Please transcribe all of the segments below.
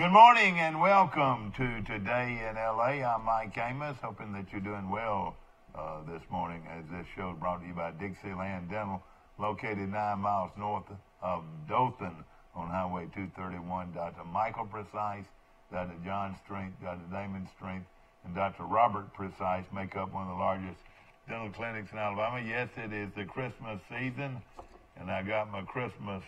Good morning and welcome to Today in LA. I'm Mike Amos, hoping that you're doing well this morning as this show is brought to you by Dixieland Dental, located 9 miles north of Dothan on Highway 231. Dr. Michael Precise, Dr. John Strength, Dr. Damon Strength, and Dr. Robert Precise make up one of the largest dental clinics in Alabama. Yes, it is the Christmas season, and I got my Christmas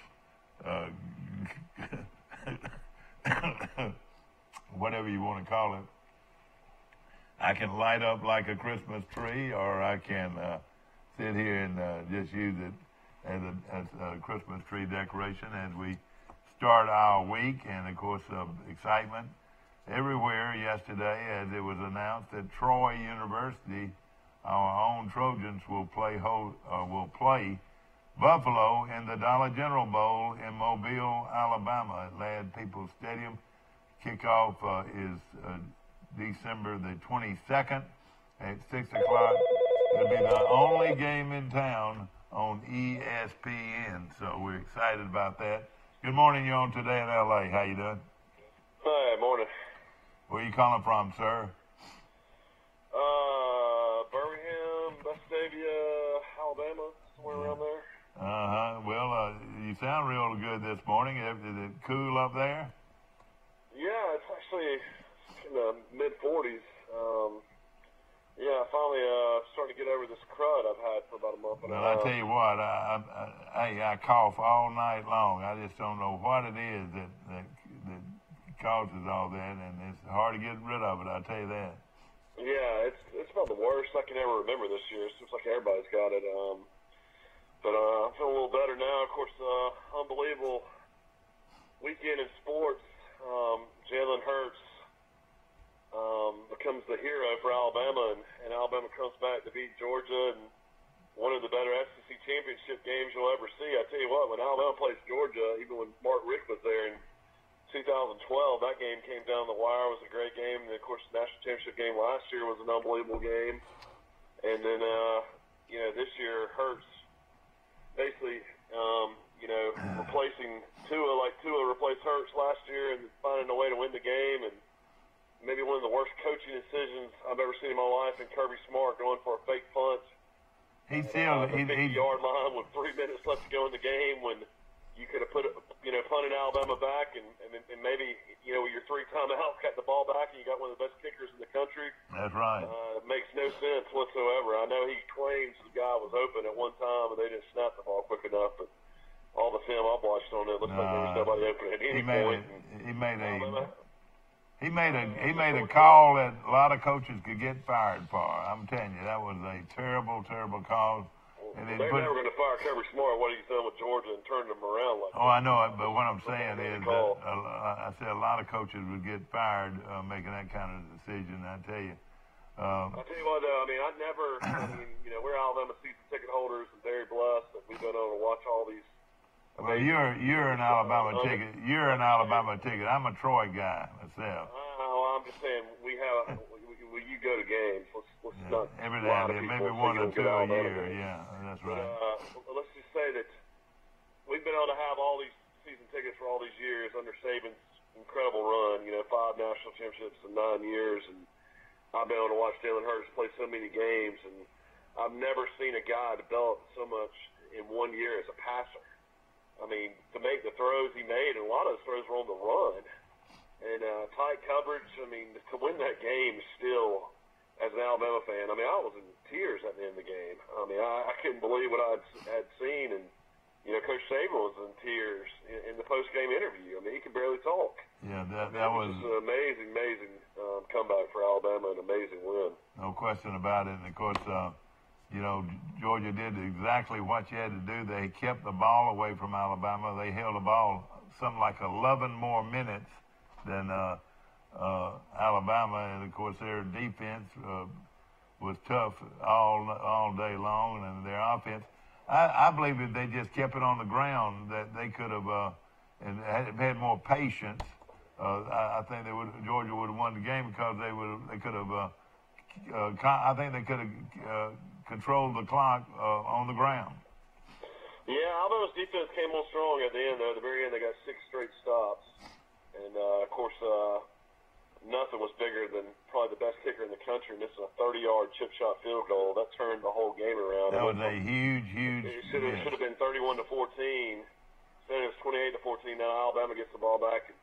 whatever you want to call it. I can light up like a Christmas tree, or I can sit here and just use it as a Christmas tree decoration as we start our week. And of course, excitement everywhere yesterday as it was announced that Troy University, our own Trojans, will play Buffalo in the Dollar General Bowl in Mobile, Alabama at Ladd Peoples Stadium. Kickoff is December the 22nd at 6 o'clock. It'll be the only game in town on ESPN, so we're excited about that. Good morning, you're on Today in LA. How you doing? Hi, morning. Where you calling from, sir? Birmingham, Vestavia, Alabama, somewhere around there. Well, you sound real good this morning. Is it cool up there? Yeah, it's actually in the mid-40s. Yeah, finally starting to get over this crud I've had for about a month and a half. Well, I tell you what, I cough all night long. I just don't know what it is that causes all that, and it's hard to get rid of it, I'll tell you that. Yeah, it's about the worst I can ever remember this year. It seems like everybody's got it. But I'm feeling a little better now. Of course, unbelievable weekend in sports. Jalen Hurts becomes the hero for Alabama, and Alabama comes back to beat Georgia in one of the better SEC championship games you'll ever see. I tell you what, when Alabama plays Georgia, even when Mark Richt was there in 2012, that game came down the wire. It was a great game. And, of course, the national championship game last year was an unbelievable game. And then, this year, Hurts basically, replacing Tua, like Tua replaced Hurts last year and finding a way to win the game, and maybe one of the worst coaching decisions I've ever seen in my life, and Kirby Smart going for a fake punt. He's still the 50-yard line with 3 minutes left to go in the game when you could have punted Alabama back and maybe, with your 3 timeouts, got the ball back and you got one of the best kickers in the country. That's right. It makes no sense whatsoever. I know he claims the guy was open at one time and they didn't snap the ball quick enough, but all the film I've watched on it looks like there was nobody open at any point. He made a call that a lot of coaches could get fired for. I'm telling you, that was a terrible, terrible call. And they're never going to fire Kirby Smart. What he's done with Georgia and turned them around like that. I know it, but what I'm saying is that I said a lot of coaches would get fired making that kind of decision. I tell you. I tell you what, though. We're Alabama season ticket holders and very blessed that we've been able to watch all these. Well, you're an Alabama ticket. You're an Alabama ticket. I'm a Troy guy myself. I'm just saying we have. When you go to games, let's not. Every day, maybe 1 or 2 a year. Yeah, that's right. But, let's just say that we've been able to have all these season tickets for all these years under Saban's incredible run. 5 national championships in 9 years, and I've been able to watch Jalen Hurts play so many games, and I've never seen a guy develop so much in 1 year as a passer. I mean, to make the throws he made, and a lot of those throws were on the run. And tight coverage, to win that game still, as an Alabama fan, I was in tears at the end of the game. I couldn't believe what I had seen, and, Coach Saban was in tears in the post-game interview. He could barely talk. Yeah, that was an amazing comeback for Alabama, an amazing win. No question about it. And, of course, Georgia did exactly what you had to do. They kept the ball away from Alabama. They held the ball something like 11 more minutes than Alabama, and of course their defense was tough all day long, and their offense. I believe if they just kept it on the ground, that they could have and had more patience. I think Georgia would have won the game because they could have. I think they could have controlled the clock on the ground. Yeah, Alabama's defense came on strong at the end. Though at the very end, they got 6 straight stops. And, of course, nothing was bigger than probably the best kicker in the country, and this is a 30-yard chip shot field goal. That turned the whole game around. That was a huge. It should have been 31-14. Instead it was 28-14. Now Alabama gets the ball back and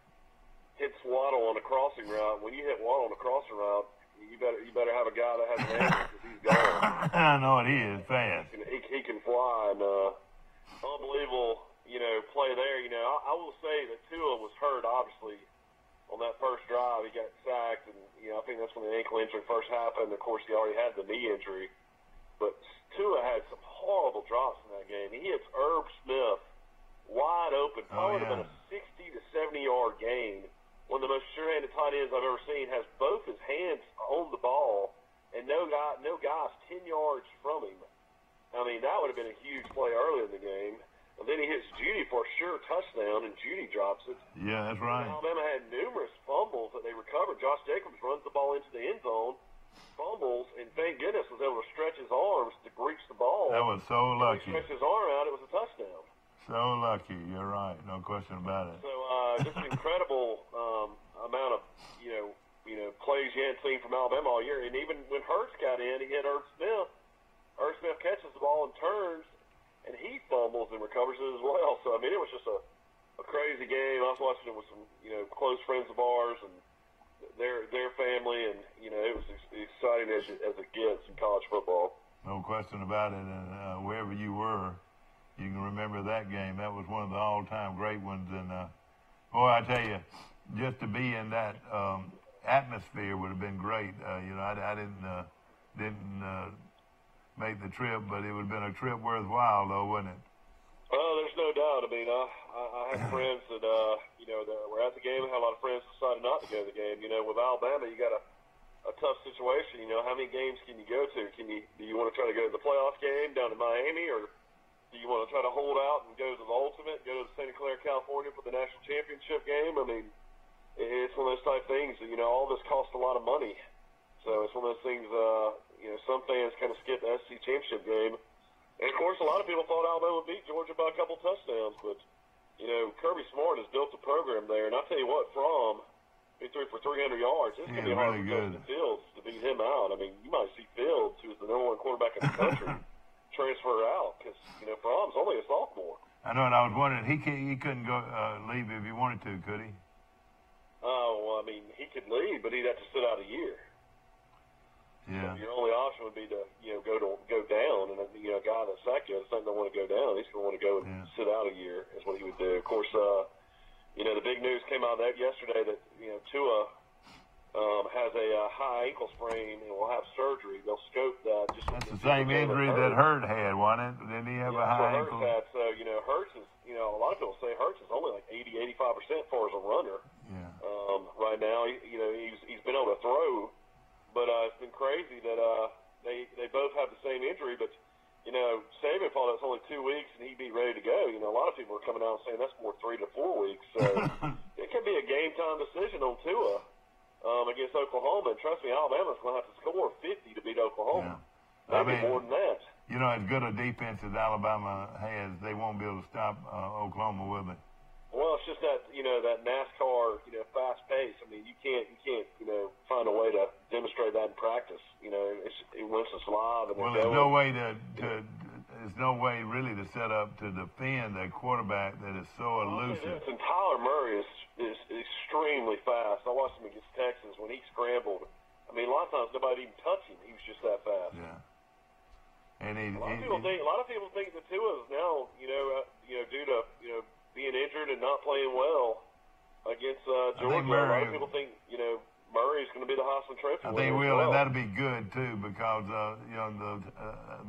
hits Waddle on a crossing route. When you hit Waddle on a crossing route, you better have a guy that has an answer because he's gone. I know it is fast. He can fly, and unbelievable, play there. I will say that Tua was hurt, obviously, on that first drive. He got sacked, and I think that's when the ankle injury first happened. Of course, he already had the knee injury, but Tua had some horrible drops in that game. He hits Herb Smith wide open, probably would have been a 60 to 70-yard gain. One of the most sure-handed tight ends I've ever seen, has both his hands on the ball, and no guys 10 yards from him. I mean, that would have been a huge play early in the game. And then he hits Judy for a sure touchdown, and Judy drops it. Yeah, that's right. Alabama had numerous fumbles that they recovered. Josh Jacobs runs the ball into the end zone, fumbles, and thank goodness was able to stretch his arms to reach the ball. That was so lucky. He stretched his arm out, it was a touchdown. So lucky, you're right, no question about it. So just an incredible amount of plays you hadn't seen from Alabama all year. And even when Hurts got in, he hit Herb Smith. Herb Smith catches the ball and turns, and he fumbles and recovers it as well. So I mean, it was just a crazy game. I was watching it with some close friends of ours and their family, and it was as exciting as it gets in college football. No question about it. And wherever you were, you can remember that game. That was one of the all-time great ones. And boy, I tell you, just to be in that atmosphere would have been great. I didn't make the trip, but it would have been a trip worthwhile, though, wouldn't it? Well, there's no doubt. I mean, I have friends that that were at the game. I had a lot of friends that decided not to go to the game. With Alabama, you got a tough situation. How many games can you go to? Do you want to try to go to the playoff game down in Miami, or do you want to try to hold out and go to the ultimate, go to Santa Clara, California for the national championship game? I mean, it's one of those type things that, all this costs a lot of money. So it's one of those things, some fans kind of skip the SC championship game. And, of course, a lot of people thought Alabama would beat Georgia by a couple touchdowns. But, Kirby Smart has built a program there. And I'll tell you what, he threw for 300 yards. It's going to be hard for Justin Fields to beat him out. I mean, you might see Fields, who's the number one quarterback in the country, transfer out because, Fromm's only a sophomore. I know, and I was wondering, he couldn't go leave if he wanted to, could he? Oh, well, I mean, he could leave, but he'd have to sit out a year. Yeah. So your only option would be to, go down, and a guy that sacked you doesn't want to go down. He's going to want to go and sit out a year is what he would do. Of course, the big news came out yesterday that Tua has a high ankle sprain and will have surgery. They'll scope that. That's the same injury that Hurt had, wasn't it? Didn't he have a high ankle? So Hurts is, a lot of people say Hurts is only like 80-85% as far as a runner. Yeah. Right now, he's been able to throw, but it's been crazy that they both have the same injury. But Saban thought it was only 2 weeks and he'd be ready to go. A lot of people are coming out and saying that's more 3 to 4 weeks. So it could be a game time decision on Tua against Oklahoma. And trust me, Alabama's going to have to score 50 to beat Oklahoma. Yeah. Maybe more than that. As good a defense as Alabama has, they won't be able to stop Oklahoma, will they? Well, it's just that that NASCAR fast pace. I mean, you can't find a way to demonstrate that in practice. Once it's live and there's no way really to set up to defend a quarterback that is so elusive. And Tyler Murray is extremely fast. I watched him against Texas when he scrambled. I mean, a lot of times nobody even touched him. He was just that fast. Yeah. And a lot of people think that Tua is now, due to being injured and not playing well against Georgia. A lot of people think, Murray's going to be the Heisman Trophy winner. I think he will, and that'll be good too, because the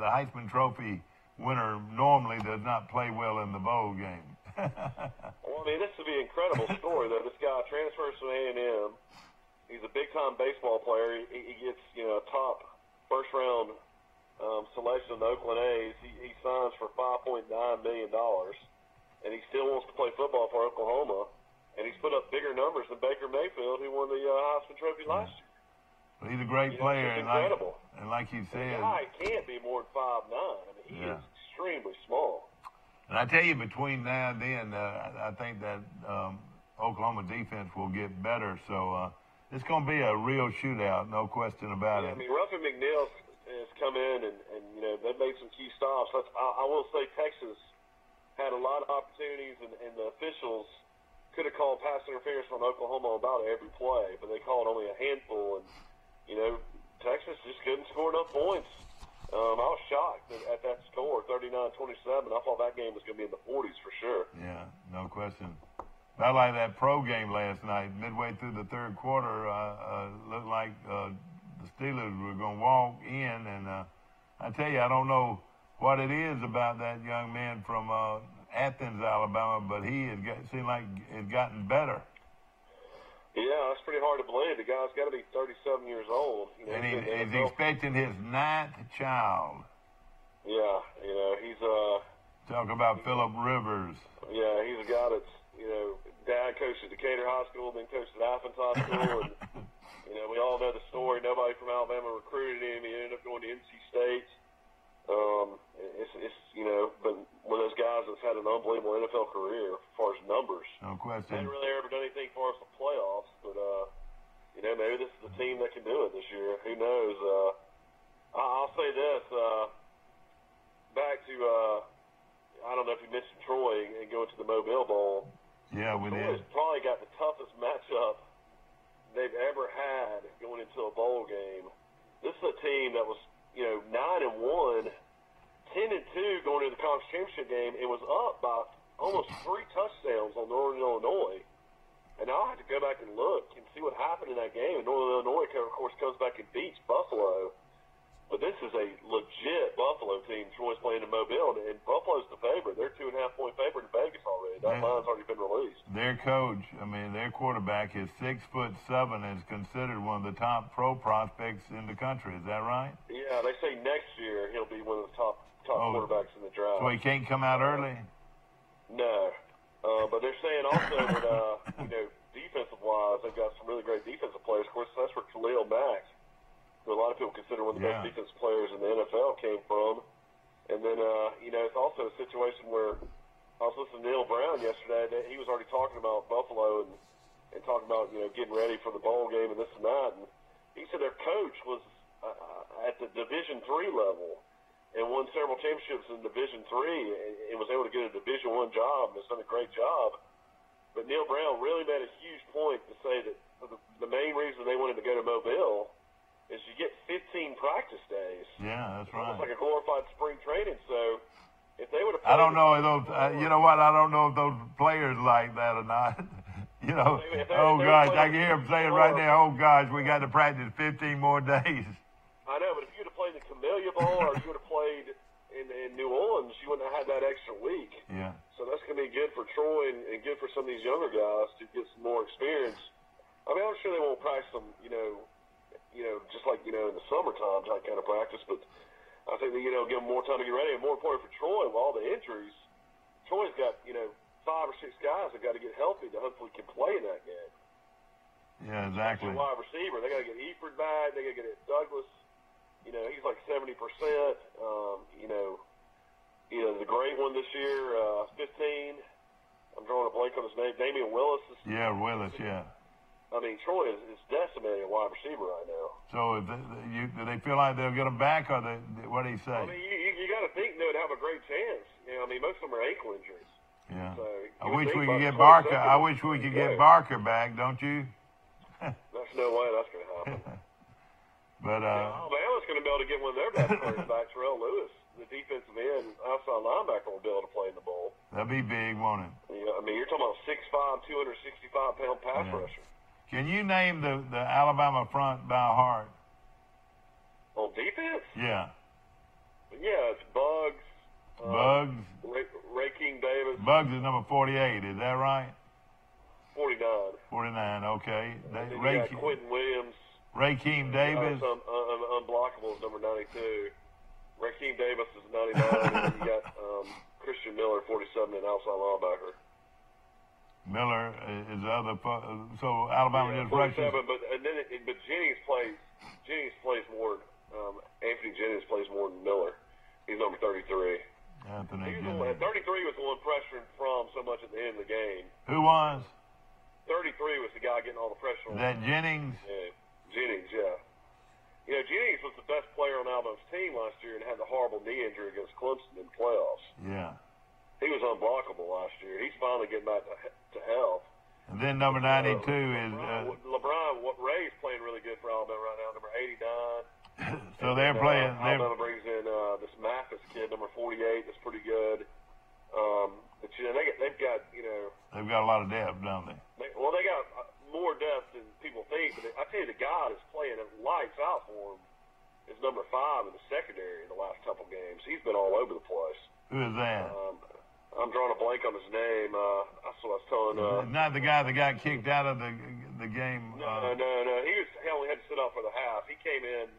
Heisman Trophy winner normally does not play well in the bowl game. Well, I mean, this would be an incredible story though. This guy transfers from A&M. He's a big-time baseball player. He gets a top first-round selection in the Oakland A's. He signs for $5.9 million, and he still wants to play football for Oklahoma. And he's put up bigger numbers than Baker Mayfield, who won the Heisman Trophy last year. Well, he's a great player, and incredible. Like you said, the guy can't be more than 5'9". I mean, he is extremely small. And I tell you, between now and then, I think that Oklahoma defense will get better. So it's going to be a real shootout, no question about it. I mean, Ruffin McNeil has come in, and you know, they've made some key stops. I will say Texas had a lot of opportunities, and the officials could have called pass interference on Oklahoma about every play, but they called only a handful, and you know, Texas just couldn't score enough points. I was shocked at that score, 39-27. I thought that game was going to be in the 40s for sure. Yeah, no question. I like that pro game last night. Midway through the third quarter, looked like the Steelers were going to walk in, and I tell you, I don't know what it is about that young man from Athens, Alabama, but he seemed like it gotten better. Yeah, that's pretty hard to believe. The guy's got to be 37 years old. You know, and he's expecting his 9th child. Yeah, you know, he's talk about Phillip Rivers. Yeah, he's a guy that's, you know, dad coached at Decatur High School, then coached at Athens High School, and you know, we all know the story. Nobody from Alabama recruited him. He ended up going to NC State. It's you know, but one of those guys that's had an unbelievable NFL career as far as numbers. No question. Hasn't really ever done anything for us in the playoffs, but you know, maybe this is the team that can do it this year. Who knows? I'll say this. Back to I don't know if you mentioned Troy and going to the Mobile Bowl. Yeah, we did. Troy's probably got the toughest matchup they've ever had going into a bowl game. This is a team that was, you know, 9-1, 10-2 going into the conference championship game. It was up by almost 3 touchdowns on Northern Illinois. And I'll have to go back and look and see what happened in that game. And Northern Illinois, of course, comes back and beats Buffalo. But this is a legit Buffalo team. Troy's playing in Mobile, and Buffalo's the favorite. They're 2.5-point favorite in Vegas already. That line's already been released. Their coach, I mean, their quarterback is 6'7" and is considered one of the top pro prospects in the country. Is that right? Yeah, they say next year he'll be one of the top quarterbacks in the draft. So he can't come out early? No. But they're saying also that, you know, defensive-wise, they've got some really great defensive players. Of course, that's where Khalil Mack, who a lot of people consider one of the best defensive players in the NFL, came from. And then, you know, it's also a situation where I was listening to Neil Brown yesterday. That he was already talking about Buffalo and talking about, you know, getting ready for the bowl game and this and that. And he said their coach was at the Division III level and won several championships in Division III and was able to get a Division I job and has done a great job. But Neil Brown really made a huge point to say that the main reason they wanted to go to Mobile is you get 15 practice days. Yeah, that's right. Almost like a glorified spring training. So if they would have, I don't know if those. You know what? I don't know if those players like that or not. You know, oh gosh, I can hear them saying right now. Oh gosh, we got to practice 15 more days. I know, but if you would have played the Camellia Bowl or you would have played in New Orleans, you wouldn't have had that extra week. Yeah. So that's going to be good for Troy and good for some of these younger guys to get some more experience. I mean, I'm sure they won't practice them, you know, just like, you know, in the summertime type kind of practice, but I think that, you know, give them more time to get ready. And more important for Troy, with all the injuries, Troy's got, you know, 5 or 6 guys that got to get healthy to hopefully can play in that game. Yeah, exactly. Wide receiver, they got to get Eifert back. They got to get Douglas. You know, he's like 70%. You know, the great one this year, 15. I'm drawing a blank on his name. Damian Willis. Willis. Yeah. I mean, Troy is decimating a wide receiver right now. So do they feel like they'll get him back, or what do you say? I mean, you got to think they would have a great chance. You know, I mean, most of them are ankle injuries. Yeah. So I wish we could get Barker. I wish we could get Barker back, don't you? There's no way that's going to happen. But Alabama's going to be able to get one of their best players back, Terrell Lewis, the defensive end, outside linebacker, will be able to play in the bowl. That'd be big, won't it? Yeah, I mean, you're talking about 6'5", 265-pound pass rusher. Can you name the Alabama front by heart? On defense? Yeah. Yeah, it's Bugs. Bugs. Ray King Davis. Bugs is number 48. Is that right? 49. 49. Okay. Ray Quentin Williams. Rakeem Davis. Unblockable is number 92. Rakeem Davis is 99. And then you got Christian Miller, 47, and outside linebacker. Miller is the other. So Alabama just rushes. But Jennings plays more. Anthony Jennings plays more than Miller. He's number 33. Anthony Jennings. 33 was the one pressuring from so much at the end of the game. Who was? 33 was the guy getting all the pressure on. Is that Jennings? Yeah, Jennings, yeah. You know, Jennings was the best player on Alabama's team last year and had the horrible knee injury against Clemson in the playoffs. Yeah. He was unblockable last year. He's finally getting back to health. And then number 92 is LeBron. Ray's playing really good for Alabama right now, number 89. So they're playing. Alabama brings in this Mathis kid, number 48. That's pretty good. But you know, they've got they've got a lot of depth, don't they? They got more depth than people think. But I tell you, the guy that's playing lights out for him is number 5 in the secondary in the last couple games. He's been all over the place. Who is that? I'm drawing a blank on his name. That's what I was telling. Not the guy that got kicked out of the game. No. He only had to sit out for the half. He came in.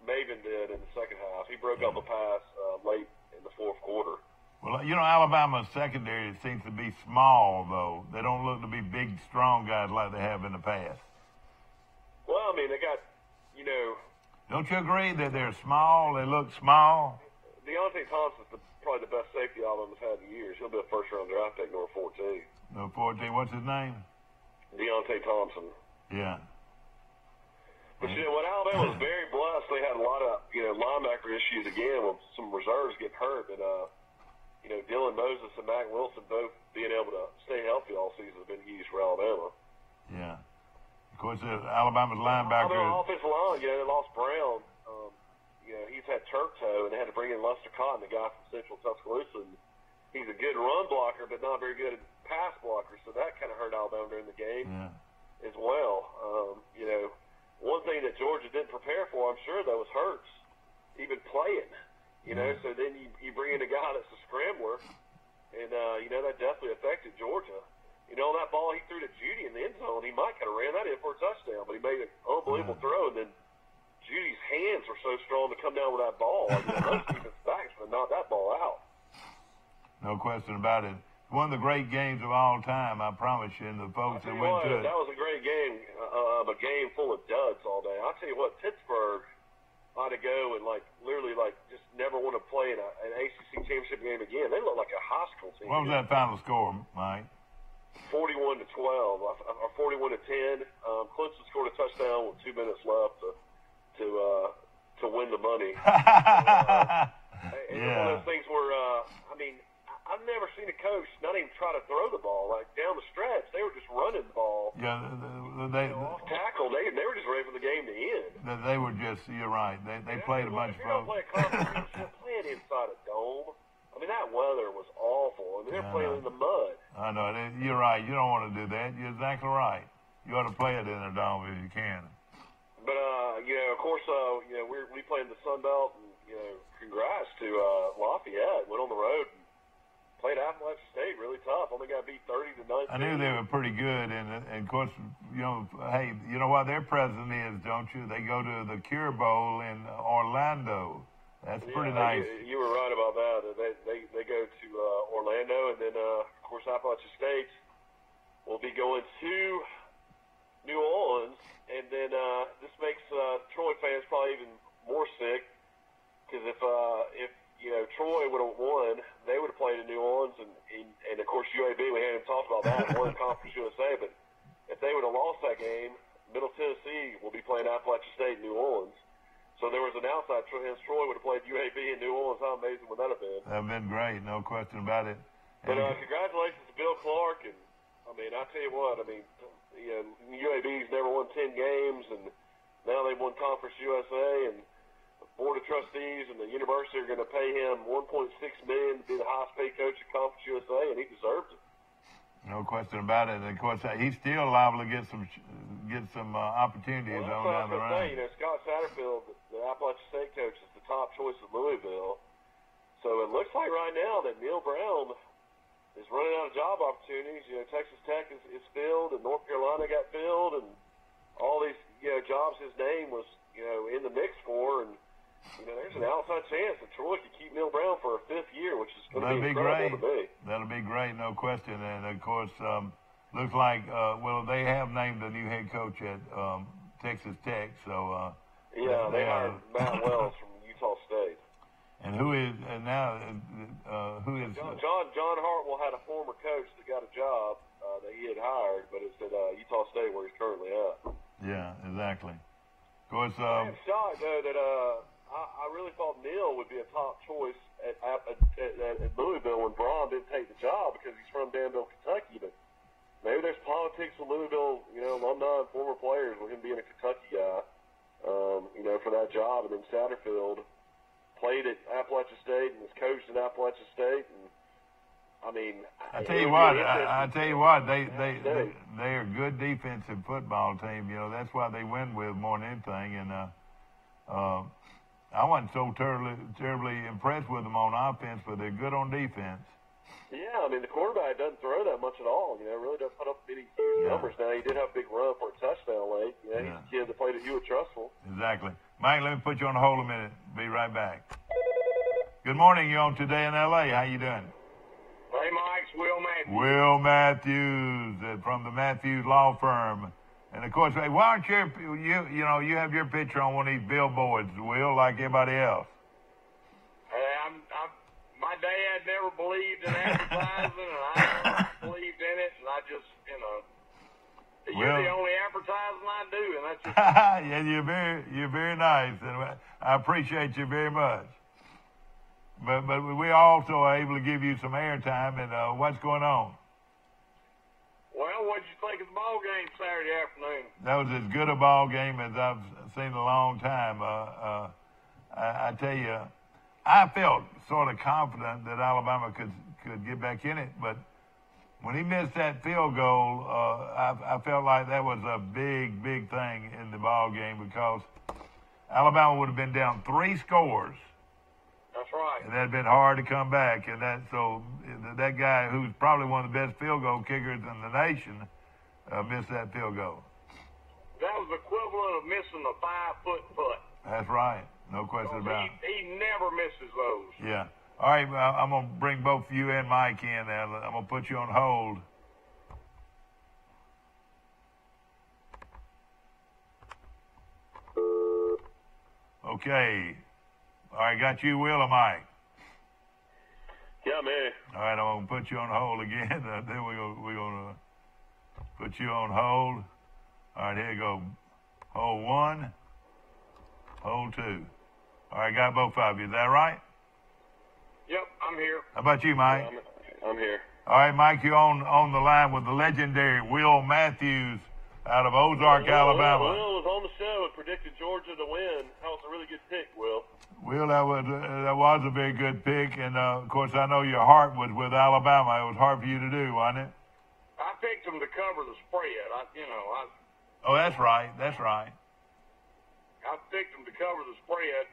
Maven did in the second half. He broke up a pass late in the fourth quarter. Well, Alabama's secondary seems to be small, though. They don't look to be big, strong guys like they have in the past. Well, I mean, they got, Don't you agree that they're small? They look small. Deontay Thompson's probably the best safety Alabama's had in years. He'll be a first-round draft pick, number 14. No, 14. What's his name? Deontay Thompson. Yeah. But when Alabama was very blessed, they had a lot of linebacker issues again with some reserves getting hurt, and Dylan Moses and Mac Wilson both being able to stay healthy all season has been huge for Alabama. Yeah. Of course, Alabama's linebacker. Alabama offensive line, they lost Brown. He's had turf toe, and they had to bring in Lester Cotton, the guy from Central Tuscaloosa. And he's a good run blocker, but not very good at pass blocker, so that kind of hurt Alabama during the game as well. One thing that Georgia didn't prepare for, I'm sure, though, was Hurts, even playing. So then you bring in a guy that's a scrambler, and, that definitely affected Georgia. That ball he threw to Judy in the end zone, he might could have ran that in for a touchdown, but he made an unbelievable throw, and then Judy's hands were so strong to come down with that ball. Those defensive backs would knock that ball out. No question about it. One of the great games of all time, I promise you, and the folks that went to it. That was a great game, a game full of duds all day. I'll tell you what, Pittsburgh ought to go and, literally just never want to play in an ACC championship game again. They look like a high school team. What was that final score, Mike? 41-12, or 41-10. Clemson scored a touchdown with 2 minutes left to win the money. It's one of those things where, I've never seen a coach not even try to throw the ball. Down the stretch, they were just running the ball. Yeah, off tackle. They were just ready for the game to end. They were just, you're right. They played a bunch of folks. Play a conference, you're playing inside a dome. That weather was awful. They're playing in the mud. I know. You're right. You don't want to do that. You're exactly right. You ought to play it in a dome if you can. But, of course, we play in the Sun Belt, and, congrats to Lafayette. Went on the road and played Appalachian State really tough. Only got beat 30-19. I knew they were pretty good, and of course, hey, you know what their president is, don't you? They go to the Cure Bowl in Orlando. That's pretty nice. You were right about that. They go to Orlando, and then, of course, Appalachian State will be going to New Orleans, and then this makes Troy fans probably even more sick, because if Troy would have won, they would have played in New Orleans, and of course UAB, we hadn't talked about that, won Conference USA, but if they would have lost that game, Middle Tennessee will be playing Appalachian State in New Orleans. So there was an outside chance Troy would have played UAB in New Orleans. How amazing would that have been? That would have been great, no question about it. But congratulations to Bill Clark, and I tell you what, UAB's never won 10 games, and now they've won Conference USA, and the Board of Trustees and the university are going to pay him $1.6 million to be the highest paid coach at Conference USA, and he deserves it. No question about it. And of course, he's still liable to get some opportunities on down the road. Scott Satterfield, the Appalachian State coach, is the top choice at Louisville. So it looks like right now that Neil Brown is running out of job opportunities. Texas Tech is filled, and North Carolina got filled, and all these jobs his name was in the mix for, and there's an outside chance that Troy could keep Neil Brown for a 5th year, which is going to be incredible to me. That'll be great, no question. And of course, looks like they have named a new head coach at Texas Tech. So they hired Matt Wells from Utah State. And who is John John Hartwell had a former coach that got a job that he had hired, but it's at Utah State where he's currently at. Yeah, exactly. Of course, I'm shocked though that I really thought Neal would be a top choice at Louisville when Braun didn't take the job because he's from Danville, Kentucky. But maybe there's politics with Louisville, alumni and former players with him being a Kentucky guy, for that job. And then Satterfield played at Appalachian State and was coached at Appalachian State. And I mean, I tell you what, they are a good defensive football team. That's why they win with more than anything. And I wasn't so terribly impressed with them on offense, but they're good on defense. Yeah, I mean, the quarterback doesn't throw that much at all. Really doesn't put up any huge numbers. Now, he did have a big run for a touchdown late. He's a kid that played at Hewitt Trustful. Exactly. Mike, let me put you on hold a minute. Be right back. Good morning. You're on Today in L.A. How you doing? Hey, Mike, it's Will Matthews. Will Matthews from the Matthews Law Firm. And, of course, hey, why aren't you have your picture on one of these billboards, Will, like everybody else? My dad never believed in advertising, and I never believed in it, and I just, you're the only advertising I do, and that's just... Yeah, you're very nice, and I appreciate you very much. But we also are able to give you some airtime, and what's going on? Well, what did you think of the ball game Saturday afternoon? That was as good a ball game as I've seen in a long time. I tell you, I felt sort of confident that Alabama could get back in it, but when he missed that field goal, I felt like that was a big thing in the ball game because Alabama would have been down 3 scores. That's right. And that had been hard to come back, and that guy who's probably one of the best field goal kickers in the nation missed that field goal. That was equivalent of missing a 5-foot putt. That's right. No question about it. He never misses those. Yeah. All right, I'm going to bring both you and Mike in, and I'm going to put you on hold. Okay. All right, got you, Will, or Mike? Yeah, man. All right, I'm going to put you on hold again. Then we're going to put you on hold. All right, here you go. Hold 1, hold 2. All right, got both of you. Is that right? Yep, I'm here. How about you, Mike? Yeah, I'm here. All right, Mike, you're on the line with the legendary Will Matthews out of Ozark, Alabama. Will was on the show and predicted Georgia to win. That was a really good pick, Will. Will, that was a very good pick, and of course I know your heart was with Alabama. It was hard for you to do, wasn't it? I picked them to cover the spread. Oh, that's right. That's right. I picked them to cover the spread,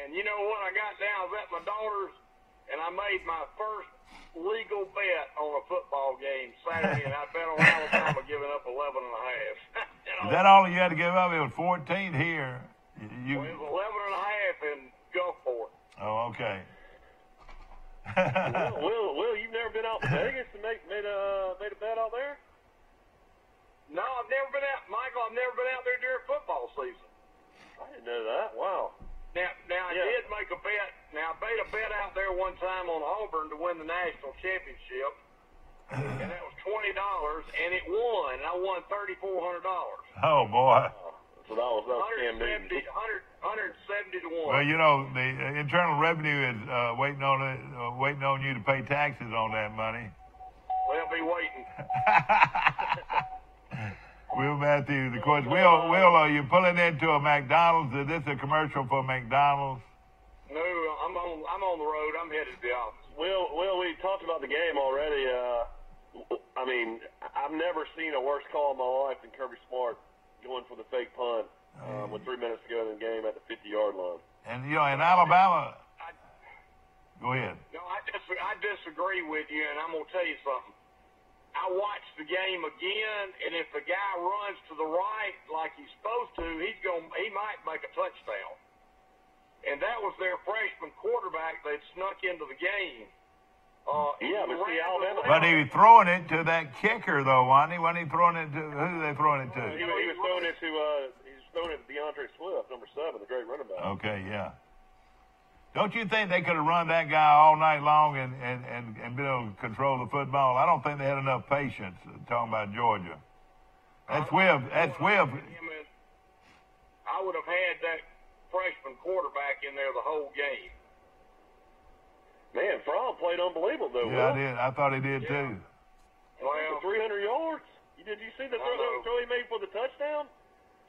and when I got down, I was at my daughter's, and I made my first legal bet on a football game Saturday, and I bet on Alabama giving up 11.5. Is that all you had to give up? It was 14 here. It was 11.5 in Gulfport. Oh, okay. Will, you've never been out to Vegas and made a bet out there? No, I've never been out, Michael. I've never been out there during football season. I didn't know that. Wow. Now I did make a bet. Now I made a bet out there one time on Auburn to win the national championship, and that was $20, and it won. And I won $3,400. Oh boy. So that was Cam Newton. 170 to 1. Well, the Internal Revenue is waiting on you to pay taxes on that money. They'll be waiting. Will Matthews, of course. Will, you're pulling into a McDonald's. Is this a commercial for McDonald's? No, I'm on the road. I'm headed to the office. Will, we talked about the game already. I mean, I've never seen a worse call in my life than Kirby Smart going for the fake punt with 3 minutes to go in the game at the 50-yard line. And in Alabama, go ahead. No, I disagree with you, and I'm gonna tell you something. I watched the game again, and if the guy runs to the right like he's supposed to, he might make a touchdown. And that was their freshman quarterback that snuck into the game. But he was throwing it to that kicker, though, wasn't he? Wasn't he throwing it to who? They throwing it to? He was throwing it to DeAndre Swift, number 7, the great running back. Okay, yeah. Don't you think they could have run that guy all night long and been able to control the football? I don't think they had enough patience. Talking about Georgia, that's Swift. That's Swift. I would have had that freshman quarterback in there the whole game. Man, Fromm played unbelievable though. Yeah, I did. I thought he did too. Well, 300 yards. Did you see the throw he made for the touchdown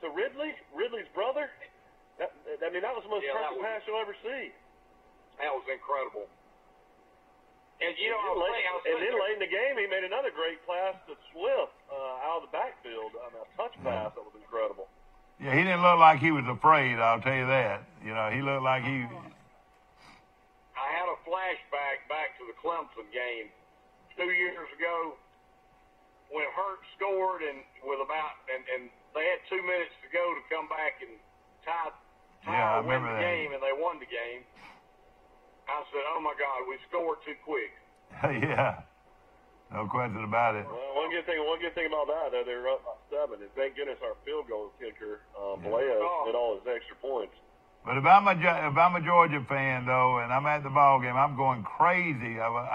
to Ridley? Ridley's brother. That was the most perfect pass you'll ever see. That was incredible. And then late in the game, he made another great pass to Swift out of the backfield. A touch pass that was incredible. Yeah, he didn't look like he was afraid. I'll tell you that. You know, he looked like he. I had a flashback back to the Clemson game 2 years ago when Hurt scored and they had 2 minutes to go to come back and tie or win the game, and they won the game. I said, "Oh my God, we scored too quick." Yeah, no question about it. Well, one good thing about that, though, they were up by 7. And thank goodness our field goal kicker, Vallejo, hit all his extra points. But if I'm a Georgia fan though, and I'm at the ball game, I'm going crazy over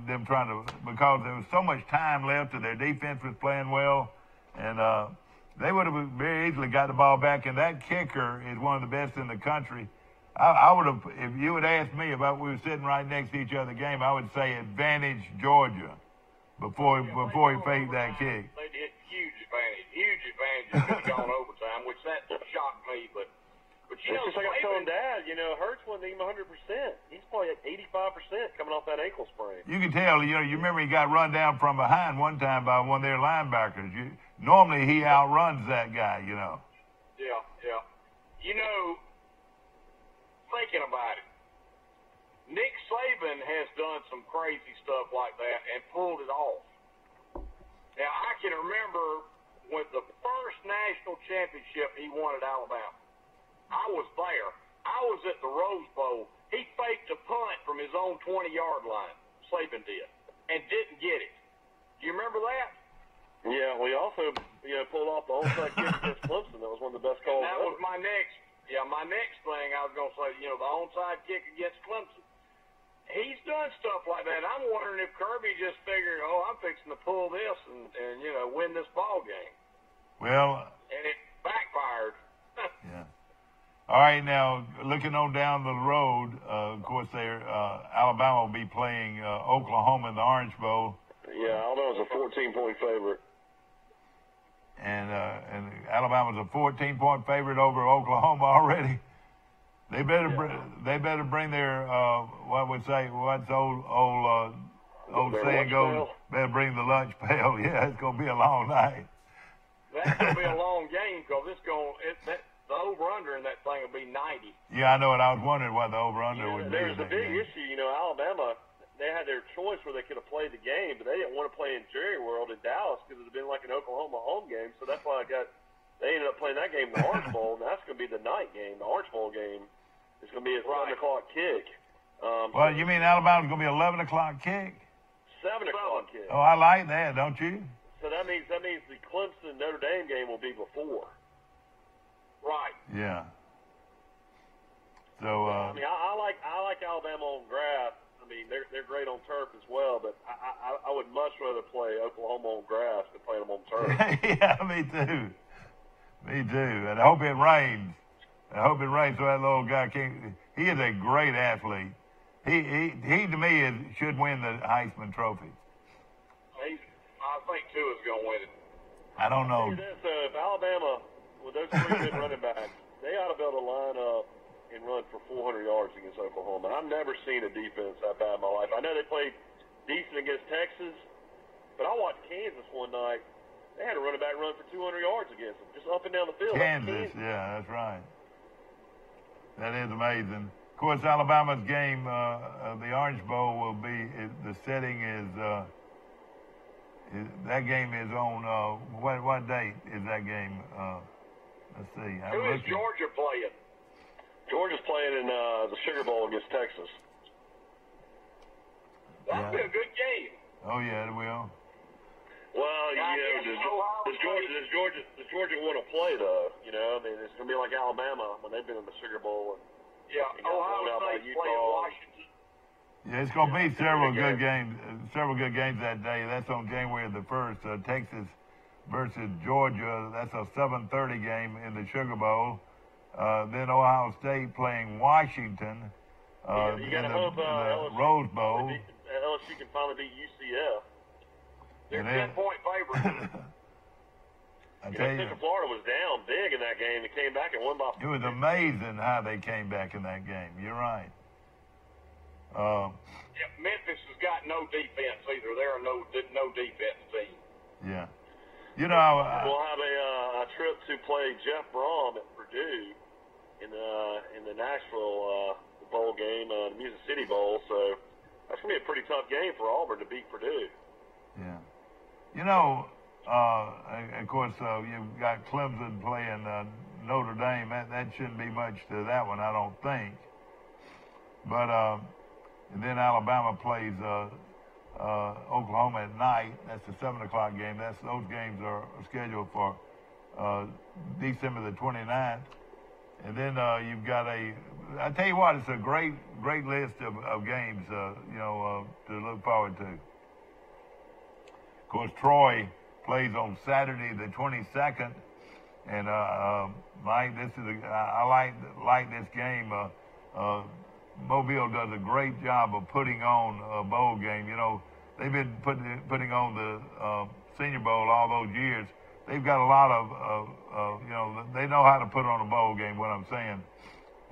them trying to, because there was so much time left and their defense was playing well, and they would have very easily got the ball back. And that kicker is one of the best in the country. I would have, if you would ask me about, we were sitting right next to each other game, I would say advantage Georgia before he faked that kick. They did huge advantage. It could have gone overtime, which that shocked me. But you know, it's just like I told Dad, Hurts wasn't even 100%. He's probably at 85% coming off that ankle sprain. You can tell, you remember he got run down from behind one time by one of their linebackers. Normally he outruns that guy, Yeah. Thinking about it, Nick Saban has done some crazy stuff like that and pulled it off. Now, I can remember when the first national championship he won at Alabama. I was there. I was at the Rose Bowl. He faked a punt from his own 20-yard line, Saban did, and didn't get it. Do you remember that? Yeah, we also pulled off the onside kick against Clemson. That was one of the best calls ever. That was my next thing I was going to say, the onside kick against Clemson. He's done stuff like that. I'm wondering if Kirby just figured, I'm fixing to pull this and win this ball game. Well, and it backfired. Yeah. All right, now looking on down the road, of course, Alabama will be playing Oklahoma in the Orange Bowl. Yeah, Alabama's a 14-point favorite. And Alabama's a 14-point favorite over Oklahoma already. They better bring their what's old saying goes, better bring the lunch pail. Yeah, it's gonna be a long night. That's gonna be a long game because the over/under in that thing will be 90. Yeah, I know it. I was wondering what the over/under would be. There's a big issue. Alabama, they had their choice where they could have played the game, but they didn't want to play in Jerry World in Dallas because it had been like an Oklahoma home game. So that's why they ended up playing that game in the Orange Bowl, and that's going to be the night game. The Orange Bowl game is going to be a 7 o'clock kick. Well, you mean Alabama's going to be 11 o'clock kick? 7 o'clock kick. Oh, I like that, don't you? So that means the Clemson Notre Dame game will be before. Right. Yeah. So I like Alabama on grass. I mean, they're great on turf as well, but I would much rather play Oklahoma on grass than play them on turf. Yeah, me too. Me too. And I hope it rains. So that little guy can't. He is a great athlete. He to me should win the Heisman Trophy. I think Tua is going to win it. I don't know. If Alabama, with those 3 good running backs, they ought to be able to line up and run for 400 yards against Oklahoma. I've never seen a defense that bad in my life. I know they played decent against Texas, but I watched Kansas one night. They had a running back run for 200 yards against them, just up and down the field. Kansas, yeah, that's right. That is amazing. Of course, Alabama's game, the Orange Bowl will be, the setting is, that game is on, what date is that game? Let's see. Who is Georgia playing? Georgia's playing in the Sugar Bowl against Texas. That'll be a good game. Oh, yeah, it will. Well, does Georgia want to play though? You know, I mean, it's going to be like Alabama when they've been in the Sugar Bowl. And Ohio State playing Washington. Yeah, it's going to be several good games that day. That's on January the 1st. Texas versus Georgia. That's a 7:30 game in the Sugar Bowl. Then Ohio State playing Washington you in gotta the hope, Rose Bowl. LSU can finally beat UCF. They're 10-point favorites. I tell you, Central Florida was down big in that game. They came back and won by. It was amazing how they came back in that game. You're right. Memphis has got no defense either. They're a no defense team. Yeah. You know, we'll have a trip to play Jeff Brom at Purdue in the Nashville bowl game, the Music City Bowl. So that's gonna be a pretty tough game for Auburn to beat Purdue. Yeah. You know, of course, you've got Clemson playing Notre Dame. That shouldn't be much to that one, I don't think. But and then Alabama plays Oklahoma at night. That's the 7 o'clock game. Those games are scheduled for December the 29th. And then you've got I tell you what, it's a great list of games, to look forward to. Of course, Troy plays on Saturday the 22nd, and Mike, I like this game. Mobile does a great job of putting on a bowl game. You know, they've been putting on the Senior Bowl all those years. They've got a lot of they know how to put on a bowl game. What I'm saying,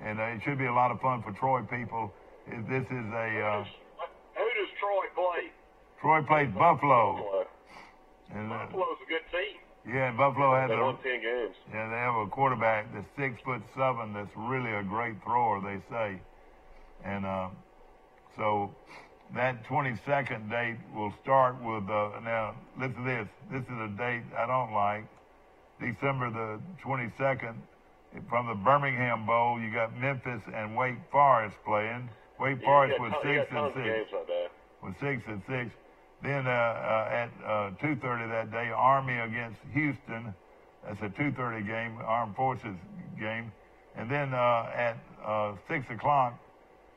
and it should be a lot of fun for Troy people. This is a who does Troy play? Troy plays Buffalo. And, Buffalo's a good team. Yeah, and Buffalo has they won 10 games. Yeah, they have a quarterback that's 6'7" that's really a great thrower, they say. And so that 22nd date will start with now listen to this. This is a date I don't like. December the 22nd from the Birmingham Bowl. You got Memphis and Wake Forest playing. Wake Forest with 6-6. With 6-6. Then at 2:30 that day, Army against Houston. That's a 2:30 game, Armed Forces game. And then at 6 o'clock,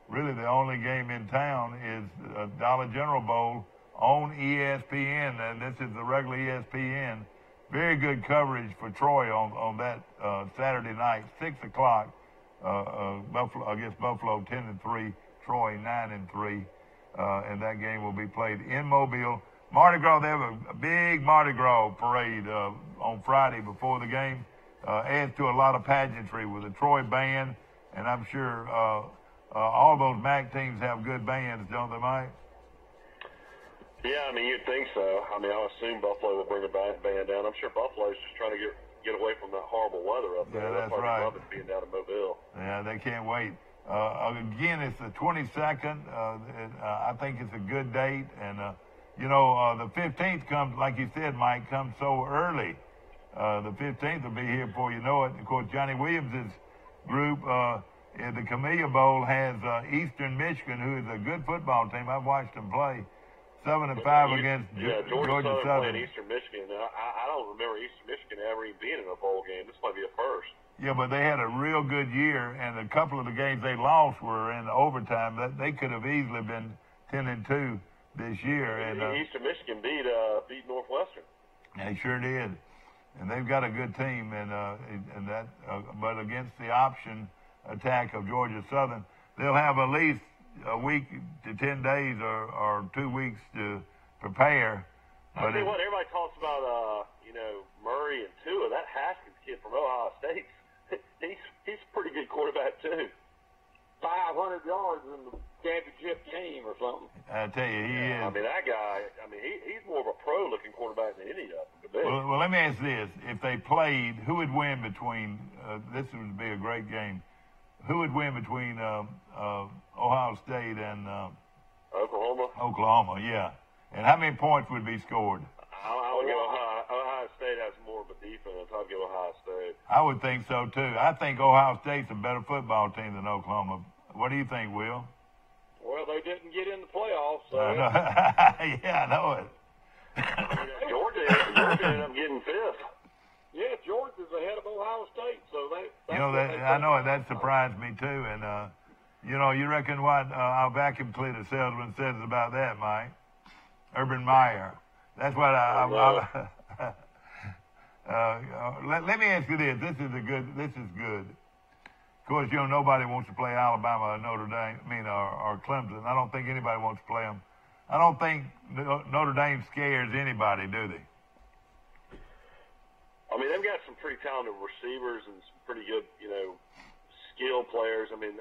really the only game in town is Dollar General Bowl on ESPN, and this is the regular ESPN. Very good coverage for Troy on that Saturday night, 6 o'clock. Buffalo against Buffalo, 10-3. Troy 9-3. And that game will be played in Mobile. Mardi Gras, they have a big Mardi Gras parade on Friday before the game. Adds to a lot of pageantry with the Troy band, and I'm sure all those MAC teams have good bands, don't they, Mike? Yeah, I mean, you'd think so. I mean, I would assume Buffalo will bring a band down. I'm sure Buffalo's just trying to get away from that horrible weather up there. Yeah, that's right. Love it being down in Mobile. Yeah, they can't wait. Again, it's the 22nd. I think it's a good date. And, the 15th comes, like you said, Mike, comes so early. The 15th will be here before you know it. Of course, Johnny Williams' group in the Camellia Bowl has Eastern Michigan, who is a good football team. I've watched them play. 7-5 against Georgia Southern. Playing Eastern Michigan. I don't remember Eastern Michigan ever even being in a bowl game. This might be a first. Yeah, but they had a real good year, and a couple of the games they lost were in overtime. That they could have easily been 10-2 this year. And Eastern Michigan beat Northwestern. They sure did, and they've got a good team. But against the option attack of Georgia Southern, they'll have at least a week to 10 days or 2 weeks to prepare. I tell you what, everybody talks about Murray and Tua. That Haskins kid from Ohio State. He's a pretty good quarterback too. 500 yards in the championship game or something. I tell you, he is. I mean, that guy. I mean, he's more of a pro-looking quarterback than any of them. Well, let me ask this: if they played, who would win between? This would be a great game. Who would win between Ohio State and Oklahoma? Oklahoma, yeah. And how many points would be scored? I would go Ohio State has more of a defense. I'd go Ohio State. I would think so, too. I think Ohio State's a better football team than Oklahoma. What do you think, Will? Well, they didn't get in the playoffs, so... Yeah, I know it. Georgia ended up getting fifth. Yeah, Georgia's ahead of Ohio State, so I know that surprised me too. And you reckon what our vacuum cleaner salesman says about that, Mike? Urban Meyer. That's what let me ask you this. This is good. Of course, nobody wants to play Alabama or Notre Dame, or Clemson. I don't think anybody wants to play them. I don't think Notre Dame scares anybody, do they? I mean, they've got some pretty talented receivers and some pretty good, skill players. I mean,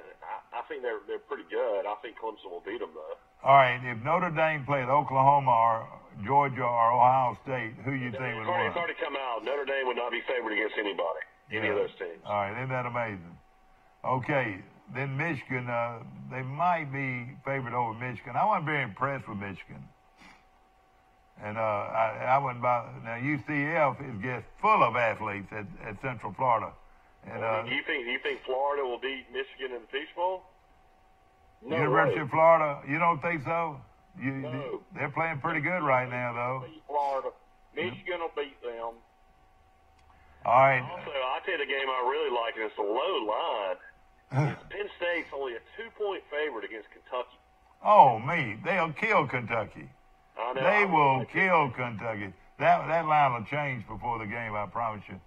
I think they're pretty good. I think Clemson will beat them, though. All right, if Notre Dame played Oklahoma or Georgia or Ohio State, who you think would win? It's already come out. Notre Dame would not be favored against anybody, any of those teams. All right, isn't that amazing? Okay, then Michigan, they might be favored over Michigan. I wasn't very impressed with Michigan. And I wouldn't buy. Now, UCF is just full of athletes at Central Florida. And you think Florida will beat Michigan in the Peach Bowl? No University way. of Florida, you don't think so? No. They're playing pretty good right now, though. Florida. Michigan will beat them. All right. Also, I'll tell you the game I really like, and it's a low line. Penn State's only a 2-point favorite against Kentucky. Oh, they'll kill Kentucky. I know. They will kill Kentucky. That line will change before the game, I promise you.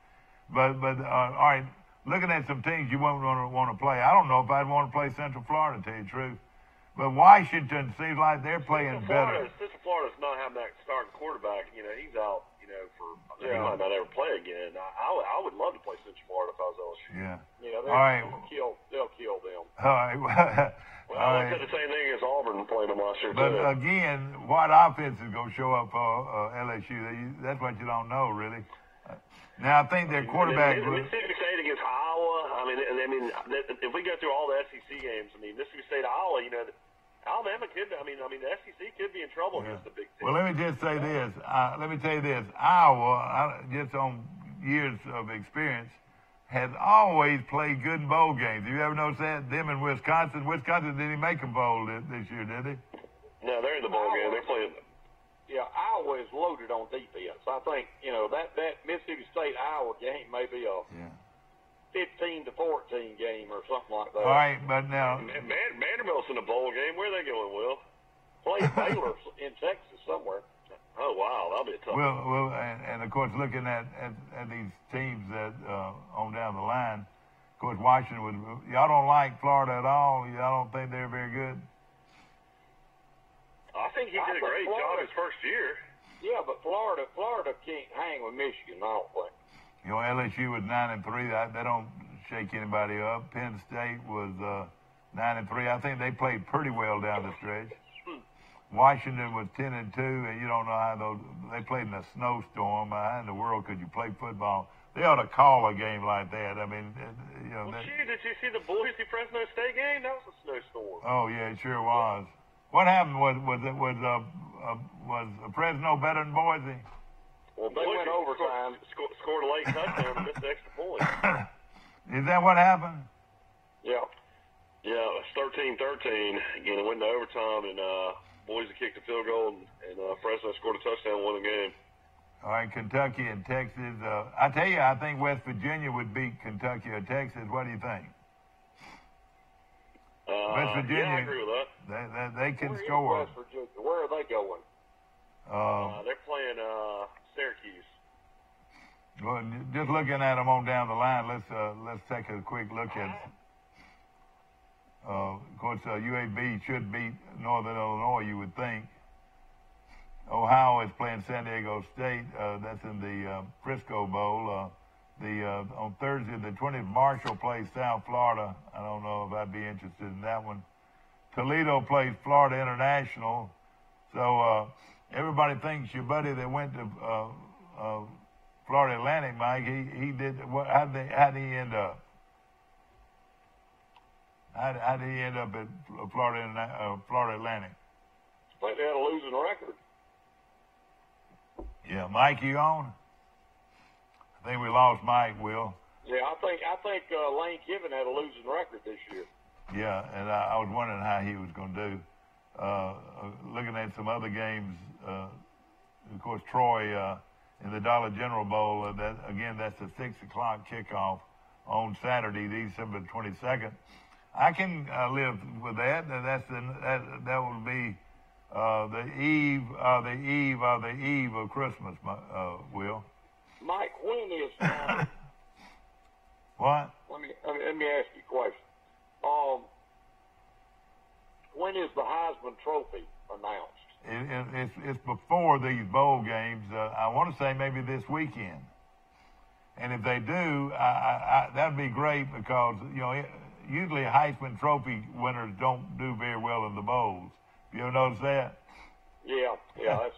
But all right, looking at some teams you won't want to play. I don't know if I'd want to play Central Florida, to tell you the truth. But Washington seems like they're playing better. Central Florida's not having that starting quarterback. He's out. He might not ever play again. I would love to play Central Florida if I was LSU. Yeah. Yeah, all right. They'll kill them. All right. Well, I said the same thing as Auburn playing them last year, but too. again, what offense is going to show up for LSU? That's what you don't know, really. Now, I think their quarterback... Mississippi State against Iowa, if we go through all the SEC games, Mississippi State, Iowa, Alabama could, the SEC could be in trouble against the big team. Well, let me just say this. Let me tell you this. Iowa, just on years of experience, has always played good in bowl games. Have you ever noticed that? Them and Wisconsin. Wisconsin didn't even make a bowl this year, did they? No, they're in the bowl game. They're playing. Yeah, Iowa is loaded on defense. I think, that Mississippi State-Iowa game may be a 15-14 game or something like that. All right, but now... Vanderbilt's in the bowl game. Where are they going, Will? Play Baylor in Texas somewhere. Oh, wow. That'll be a tough one. Well, and of course, looking at these teams that on down the line, of course, Washington would... Y'all don't like Florida at all? Y'all don't think they're very good? I think he did a great job his first year. Yeah, but Florida can't hang with Michigan, I don't think. LSU was 9-3. They don't shake anybody up. Penn State was 9-3. I think they played pretty well down the stretch. Washington was 10-2, and you don't know how they played in a snowstorm. How in the world could you play football? They ought to call a game like that. I mean, did you see the Boise Fresno State game? That was a snowstorm. Oh yeah, it sure was. What happened? Was Fresno better than Boise? Well, they went overtime. Scored a late touchdown and missed the extra point. Is that what happened? Yeah. Yeah, it was 13-13. Again, it went to overtime, and Boise kicked a field goal, and Fresno scored a touchdown, won the game. All right, Kentucky and Texas. I tell you, I think West Virginia would beat Kentucky or Texas. What do you think? West Virginia. Yeah, I agree with that. They can score. West Virginia? Where are they going? They're playing Syracuse. Well, just looking at them on down the line, let's take a quick look at. Of course, UAB should beat Northern Illinois, you would think. Ohio is playing San Diego State. That's in the Frisco Bowl. On Thursday, the 20th, Marshall plays South Florida. I don't know if I'd be interested in that one. Toledo plays Florida International. So everybody thinks your buddy that went to Florida Atlantic, Mike, he did. How did he end up? How did he end up at Florida Atlantic? I think they had a losing record. Yeah, Mike, you on? I think we lost Mike, Will. Yeah, I think Lane Kiffin had a losing record this year. Yeah, and I was wondering how he was going to do. Looking at some other games, of course, Troy in the Dollar General Bowl. That's a 6 o'clock kickoff on Saturday, December 22nd. I can live with that. That will be the eve of Christmas, Will. Mike, when is what? Let me ask you a question. When is the Heisman Trophy announced? It's before these bowl games. I want to say maybe this weekend. And if they do, that'd be great because usually Heisman Trophy winners don't do very well in the bowls. You ever notice that? Yeah. That's...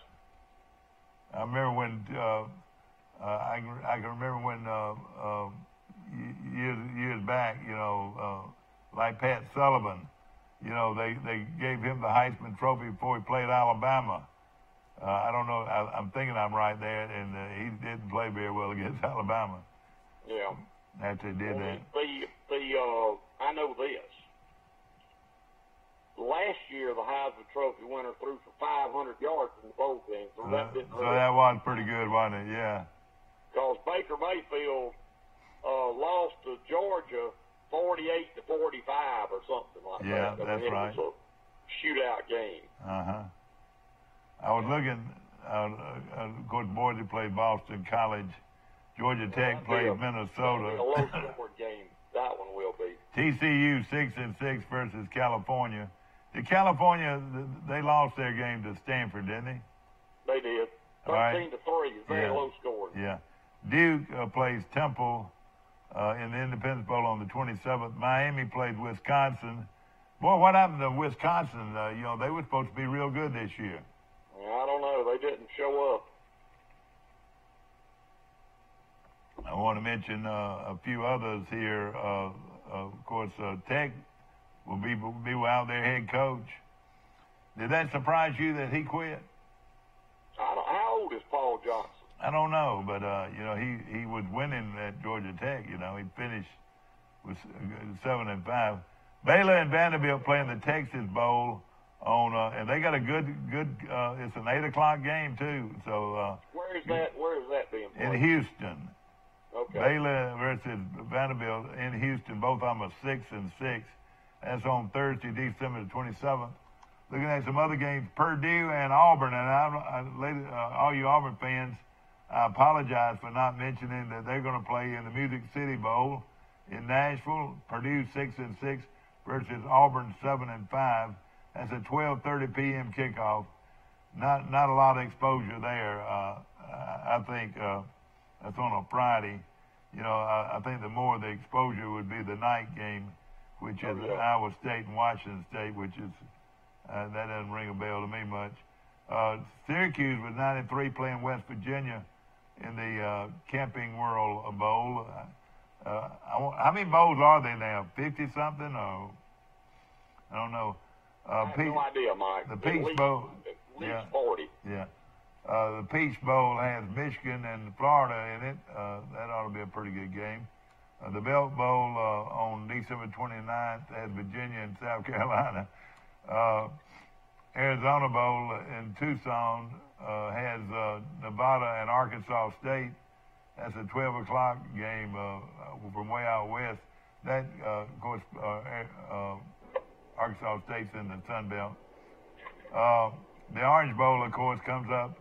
I remember when I can remember when years back, like Pat Sullivan, they gave him the Heisman Trophy before he played Alabama. I don't know. I'm thinking I'm right there, and he didn't play very well against Alabama. Yeah. After he did that. I know this. Last year, the Heisman Trophy winner threw for 500 yards in the bowl game, so that was pretty good, wasn't it? Yeah. Because Baker Mayfield lost to Georgia 48-45 or something like that. Yeah, that's right. It was a shootout game. I was looking. Of course, Boise played Boston College. Georgia Tech played Minnesota. A low-scored game. That one will be. TCU 6-6 versus California. They lost their game to Stanford, didn't they? They did. 13-3 is very low scoring. Yeah. Duke plays Temple in the Independence Bowl on the 27th. Miami plays Wisconsin. Boy, what happened to Wisconsin? They were supposed to be real good this year. I don't know. They didn't show up. I want to mention a few others here. Of course, Tech will be without their head coach. Did that surprise you that he quit? How old is Paul Johnson? I don't know, but he was winning at Georgia Tech. He finished with 7-5. Baylor and Vanderbilt playing the Texas Bowl and they got a good. It's an 8 o'clock game too. So where is that being played? In Houston. Okay. Baylor versus Vanderbilt in Houston. Both of them are 6-6. That's on Thursday, December the 27th. Looking at some other games, Purdue and Auburn. And all you Auburn fans, I apologize for not mentioning that they're going to play in the Music City Bowl in Nashville. Purdue 6-6 versus Auburn 7-5. That's a 12:30 p.m. kickoff. Not a lot of exposure there. I think that's on a Friday. I think the more the exposure would be the night game, which is Iowa State and Washington State, which is that doesn't ring a bell to me much. Syracuse was 9-3 playing West Virginia in the Camping World Bowl. How many bowls are there now? 50-something? Or I don't know. I have no idea, Mike. The Peach Bowl. At least 40. Yeah. The Peach Bowl has Michigan and Florida in it. That ought to be a pretty good game. The Belt Bowl on December 29th has Virginia and South Carolina. Arizona Bowl in Tucson has Nevada and Arkansas State. That's a 12 o'clock game from way out west. That, of course, Arkansas State's in the Sun Belt. The Orange Bowl, of course, comes up.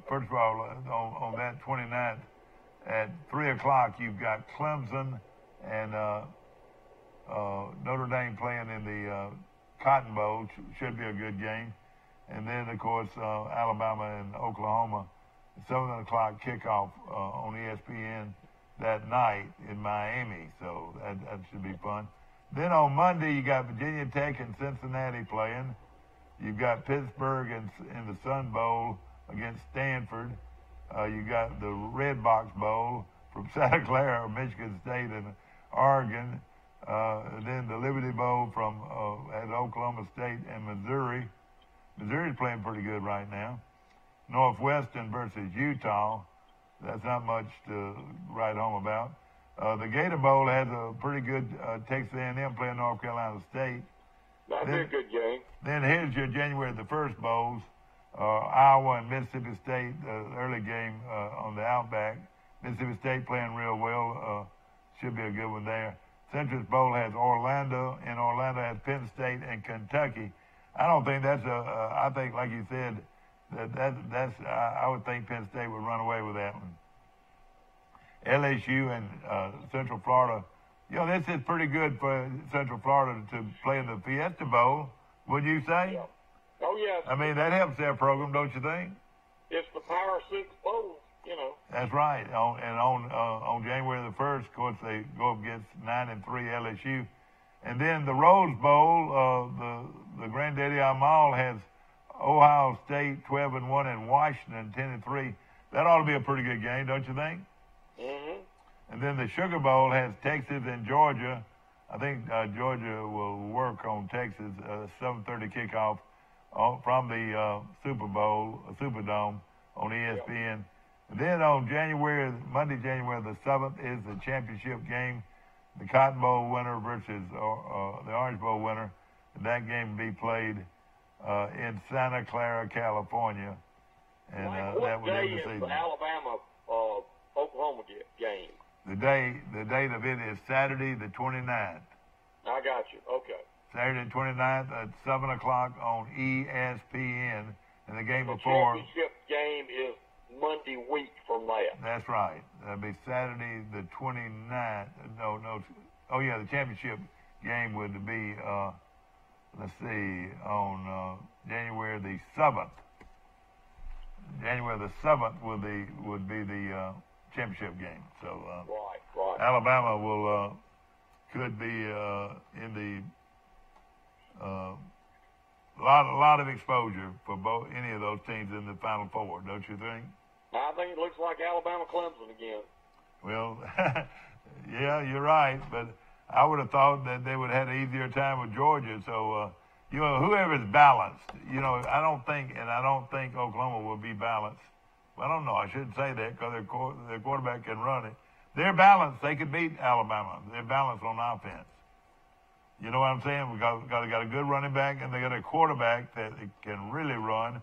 First of all, on that 29th at 3 o'clock, you've got Clemson and Notre Dame playing in the Cotton Bowl. Should be a good game. And then, of course, Alabama and Oklahoma, 7 o'clock kickoff on ESPN that night in Miami. So that should be fun. Then on Monday, you got Virginia Tech and Cincinnati playing. You've got Pittsburgh in the Sun Bowl against Stanford. You got the Red Box Bowl from Santa Clara, Michigan State, and Oregon. Then the Liberty Bowl from at Oklahoma State and Missouri. Missouri's playing pretty good right now. Northwestern versus Utah. That's not much to write home about. The Gator Bowl has a pretty good Texas A&M playing North Carolina State. That'd be a good game. Then here's your January the 1st bowls. Iowa and Mississippi State, early game on the Outback. Mississippi State playing real well. Should be a good one there. Citrus Bowl has Orlando, and Orlando has Penn State and Kentucky. I don't think that's I think, like you said, I would think Penn State would run away with that one. LSU and Central Florida. This is pretty good for Central Florida to play in the Fiesta Bowl, would you say? Yeah. Oh, yeah. I mean, that helps their program, don't you think? It's the Power Six Bowl, That's right. On January the 1st, of course, they go up against 9-3 LSU. And then the Rose Bowl, the Granddaddy Mall has Ohio State 12-1 and Washington 10-3. That ought to be a pretty good game, don't you think? Mm-hmm. And then the Sugar Bowl has Texas and Georgia. I think Georgia will work on Texas. 7:30 kickoff from the Superdome on ESPN. And then on Monday, January the 7th is the championship game. The Cotton Bowl winner versus the Orange Bowl winner. And that game will be played in Santa Clara, California. And that will end the season. The Alabama Oklahoma game. The date of it is Saturday the 29th. I got you. Okay. Saturday the 29th at 7 o'clock on ESPN. And the game the before. The championship game is Monday week from that. That's right. That'll be Saturday the 29th. No. Oh, yeah, the championship game would be, on January the 7th. January the 7th would be the championship game. So right. Alabama could be in the lot of exposure for any of those teams in the Final Four, don't you think? I think it looks like Alabama Clemson again. Well, yeah, you're right, but I would have thought that they would have had an easier time with Georgia. So whoever's balanced, I don't think Oklahoma will be balanced. I don't know. I shouldn't say that because their quarterback can run it. They're balanced. They could beat Alabama. They're balanced on offense. You know what I'm saying? Because they got a good running back and they got a quarterback that can really run.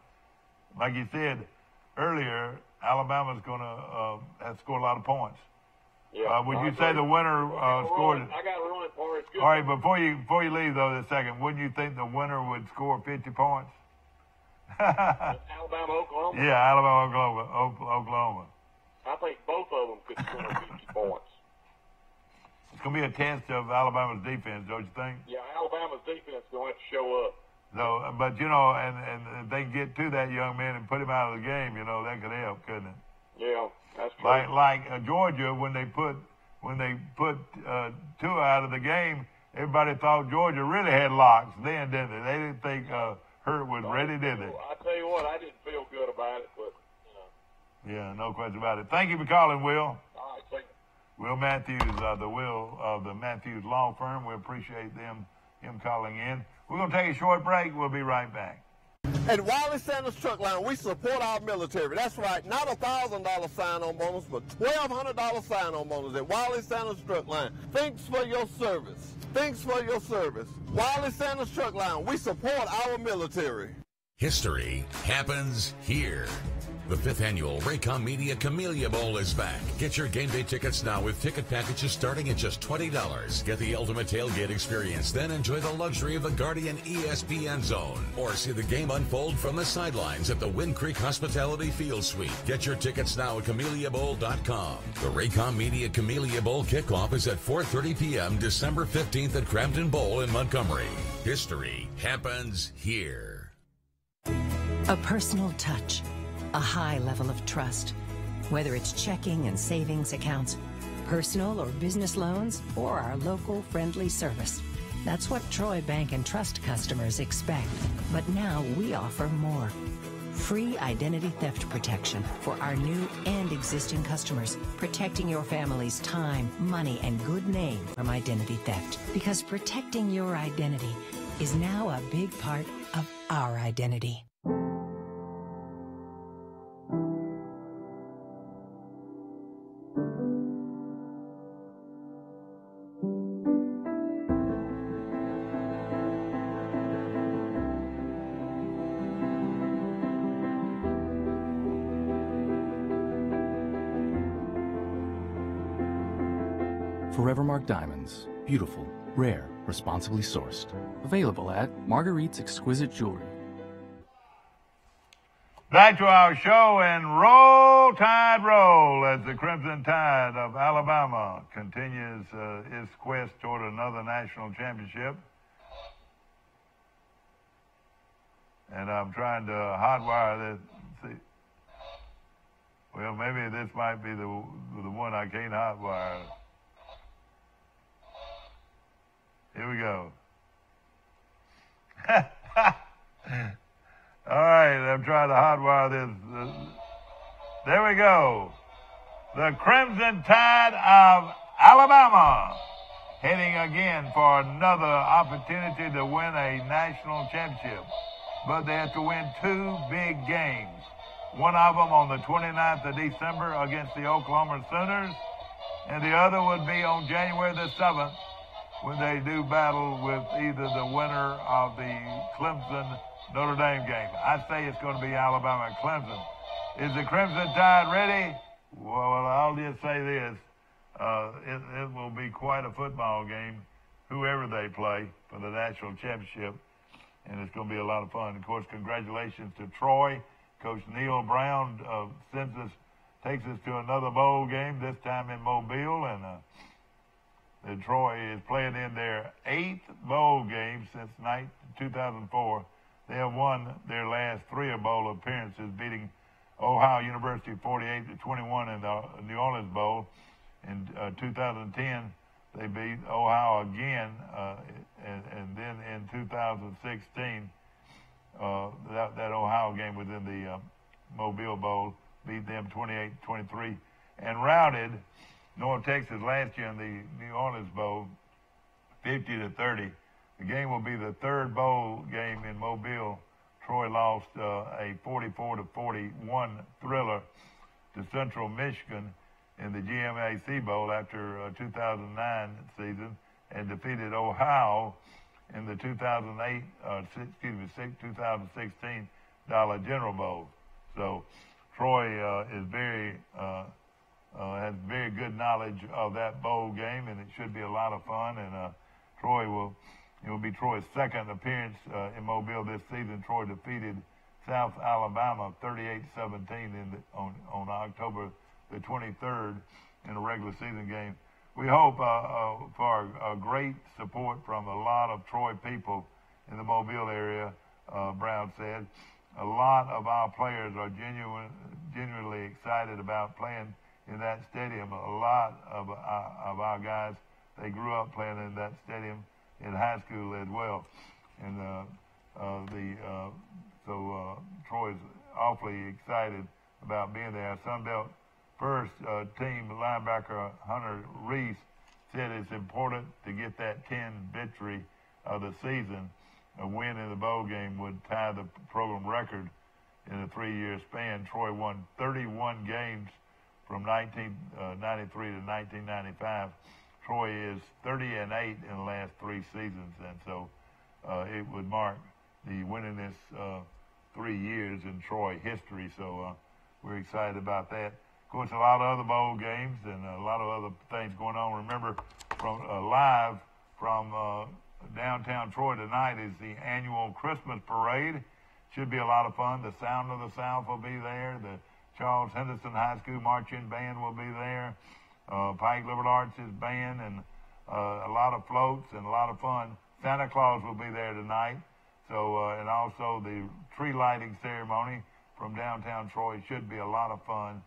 Like you said earlier, Alabama's going to have to score a lot of points. Yeah, would you say the winner scored? I got a running part. All right, before you leave though, this second, wouldn't you think the winner would score 50 points? Alabama, Oklahoma. Yeah, Alabama, Oklahoma. I think both of them could score 50 points. It's going to be a test of Alabama's defense, don't you think? Yeah, Alabama's defense is going to have to show up. So, but and if they get to that young man and put him out of the game, that could help, couldn't it? Yeah, that's true. Like Georgia, when they put Tua out of the game, everybody thought Georgia really had locks then, didn't they? They didn't think Hurt was ready, did they? I tell you what, I didn't feel good about it, but Yeah, no question about it. Thank you for calling, Will. All right, thank you. Will Matthews, the Will of the Matthews Law Firm. We appreciate him calling in. We're going to take a short break. We'll be right back. At Wiley Sanders Truck Line, we support our military. That's right, not $1,000 sign-on bonus, but $1,200 sign-on bonus at Wiley Sanders Truck Line. Thanks for your service. Thanks for your service. Wiley Sanders Truck Line, we support our military. History happens here. The 5th annual Raycom Media Camellia Bowl is back. Get your game day tickets now with ticket packages starting at just $20. Get the ultimate tailgate experience, then enjoy the luxury of the Guardian ESPN Zone. Or see the game unfold from the sidelines at the Wind Creek Hospitality Field Suite. Get your tickets now at CameliaBowl.com. The Raycom Media Camellia Bowl kickoff is at 4:30 p.m. December 15th at Crampton Bowl in Montgomery. History happens here. A personal touch. A high level of trust. Whether it's checking and savings accounts, personal or business loans, or our local friendly service. That's what Troy Bank and Trust customers expect. But now we offer more. Free identity theft protection for our new and existing customers, protecting your family's time, money, and good name from identity theft. Because protecting your identity is now a big part of our identity. Forevermark Diamonds. Beautiful, rare, responsibly sourced. Available at Marguerite's Exquisite Jewelry. Back to our show, and roll, Tide, roll, as the Crimson Tide of Alabama continues its quest toward another national championship. And I'm trying to hotwire this. See, well, maybe this might be the one I can't hotwire. Here we go. All right, I'm trying to hotwire this. There we go. The Crimson Tide of Alabama heading again for another opportunity to win a national championship. But they have to win two big games. One of them on the 29th of December against the Oklahoma Sooners, and the other would be on January the 7th when they do battle with either the winner of the Clemson-Notre Dame game. I say it's going to be Alabama-Clemson. Is the Crimson Tide ready? Well, I'll just say this. It will be quite a football game, whoever they play for the national championship. And it's going to be a lot of fun. Of course, congratulations to Troy. Coach Neil Brown takes us to another bowl game, this time in Mobile. And Troy is playing in their 8th bowl game since 2004. They have won their last 3 bowl appearances, beating Ohio University 48-21 in the New Orleans Bowl. In 2010, they beat Ohio again, and then in 2016, that Ohio game was in the Mobile Bowl, beat them 28-23, and routed North Texas last year in the New Orleans Bowl 50-30. The game will be the 3rd bowl game in Mobile. Troy lost a 44-41 thriller to Central Michigan in the GMAC Bowl after 2009 season, and defeated Ohio in the 2016 Dollar General Bowl. So Troy is has very good knowledge of that bowl game, and it should be a lot of fun. And it will be Troy's 2nd appearance in Mobile this season. Troy defeated South Alabama 38-17 on October the 23rd in a regular season game. We hope for a great support from a lot of Troy people in the Mobile area, Brown said. A lot of our players are genuinely excited about playing in that stadium. A lot of our guys, they grew up playing in that stadium in high school as well. And Troy's awfully excited about being there. Sunbelt First team linebacker Hunter Reese said it's important to get that 10 victory of the season. A win in the bowl game would tie the program record in a 3-year span. Troy won 31 games from 1993 to 1995. Troy is 30-8 in the last 3 seasons, and so it would mark the winningest 3 years in Troy history. So we're excited about that. Of course, a lot of other bowl games and a lot of other things going on. Remember, from live from downtown Troy tonight is the annual Christmas parade. Should be a lot of fun. The Sound of the South will be there. The Charles Henderson High School Marching Band will be there. Pike Liberal Arts' band, and a lot of floats and a lot of fun. Santa Claus will be there tonight. So, and also the tree lighting ceremony from downtown Troy should be a lot of fun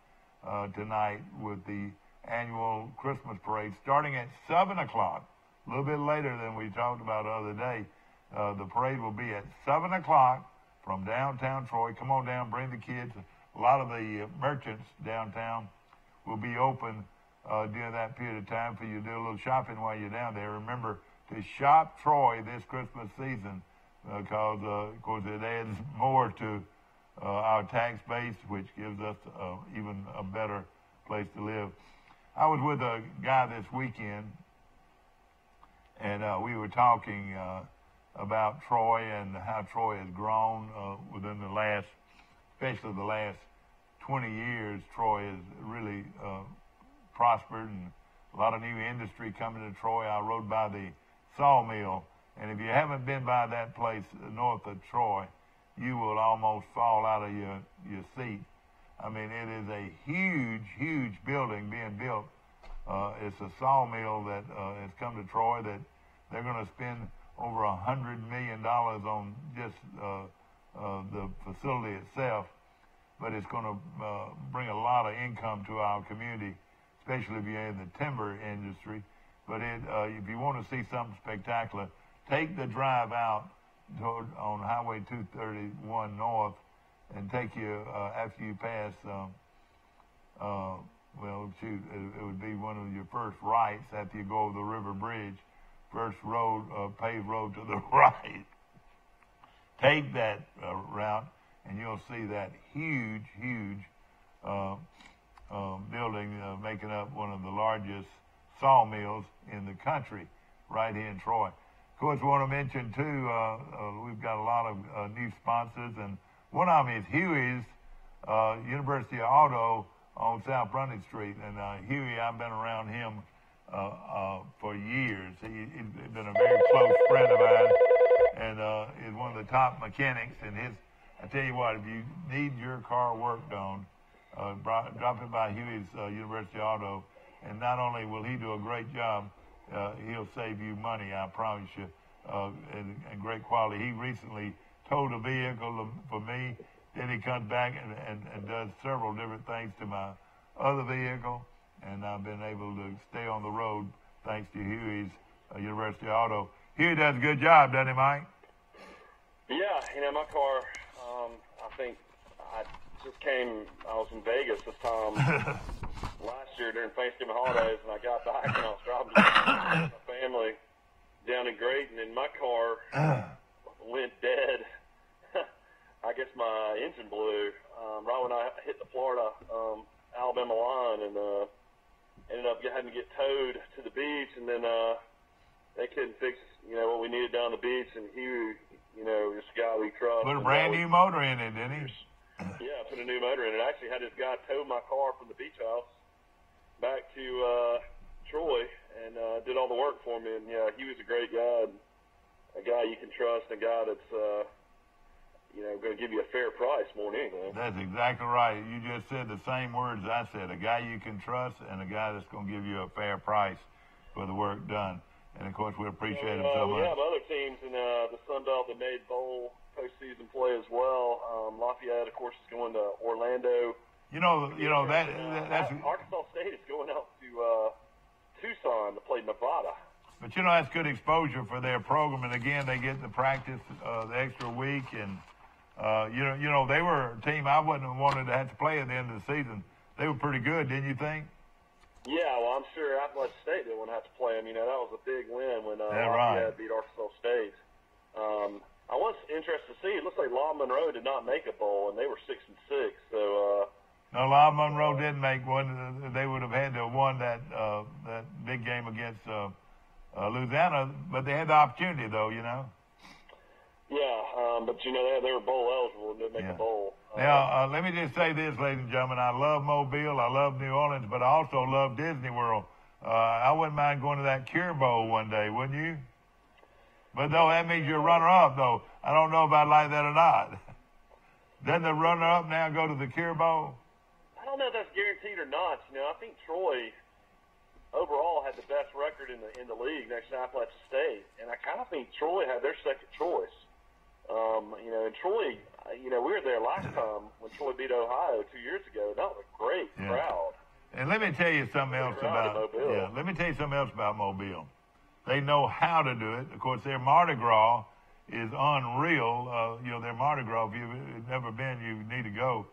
tonight with the annual Christmas parade starting at 7 o'clock, a little bit later than we talked about the other day. The parade will be at 7 o'clock from downtown Troy. Come on down, bring the kids. A lot of the merchants downtown will be open during that period of time for you to do a little shopping while you're down there. Remember to shop Troy this Christmas season because, of course, it adds more to our tax base, which gives us even a better place to live. I was with a guy this weekend, and we were talking about Troy and how Troy has grown within the last, especially the last 20 years. Troy has really prospered, and a lot of new industry coming to Troy. I rode by the sawmill, and if you haven't been by that place north of Troy, you will almost fall out of your seat. I mean, it is a huge, huge building being built. It's a sawmill that has come to Troy that they're going to spend over $100 million on just the facility itself, but it's going to bring a lot of income to our community, especially if you're in the timber industry. But if you want to see something spectacular, take the drive out on Highway 231 North and take you, after you pass, it would be one of your first rights after you go over the river bridge, first road, paved road to the right. Take that route, and you'll see that huge, huge building making up one of the largest sawmills in the country right here in Troy. Of course, we want to mention, too, we've got a lot of new sponsors, and one of them is Huey's University of Auto on South Brunswick Street. And Huey, I've been around him for years. He's been a very close friend of mine, and is one of the top mechanics. And I tell you what, if you need your car worked on, drop it by Huey's University Auto, and not only will he do a great job, he'll save you money, I promise you, and great quality. He recently towed a vehicle for me. Then he comes back and does several different things to my other vehicle, and I've been able to stay on the road thanks to Huey's University Auto. Huey does a good job, doesn't he, Mike? Yeah, my car, I think I was in Vegas this time last year during Thanksgiving holidays, and I got back and I was driving to my family down in Grayton, and my car went dead. I guess my engine blew right when I hit the Florida Alabama line, and ended up having to get towed to the beach, and then they couldn't fix what we needed down the beach, and Hugh, this guy we trust. Put a brand new motor in it, didn't he? Yeah, put a new motor in it. I actually had this guy tow my car from the beach house back to Troy and did all the work for me, and yeah, he was a great guy, a guy you can trust, a guy that's going to give you a fair price more than anything. That's exactly right. You just said the same words I said. A guy you can trust and a guy that's going to give you a fair price for the work done. And, of course, we appreciate him so much. We have other teams in the Sun Belt that made bowl postseason play as well. Lafayette, of course, is going to Orlando. That's Arkansas State is going out to Tucson to play Nevada. But, that's good exposure for their program. And, again, they get to practice the extra week. And, they were a team I wouldn't have wanted to have to play at the end of the season. They were pretty good, didn't you think? Yeah, well, I'm sure Appalachian State didn't want to have to play them. That was a big win when Lafayette right. beat Arkansas State. I was interested to see. It looks like Law Monroe did not make a bowl, and they were 6-6. So. No, Law Monroe didn't make one. They would have had to have won that big game against Louisiana, but they had the opportunity, though. Yeah, but they were bowl eligible and didn't make a bowl. Now, let me just say this, ladies and gentlemen. I love Mobile, I love New Orleans, but I also love Disney World. I wouldn't mind going to that Cure Bowl one day, wouldn't you? But no, that means you're a runner-up, though. I don't know if I'd like that or not. Doesn't the runner-up now go to the Cure Bowl? I don't know if that's guaranteed or not. I think Troy overall had the best record in the league next to Appalachian State, and I kind of think Troy had their second choice. And Troy, we were there last let me tell you something else about Mobile. Let me tell you something else about Mobile. They know how to do it. Of course, their Mardi Gras is unreal. Their Mardi Gras, if you've never been, you need to go.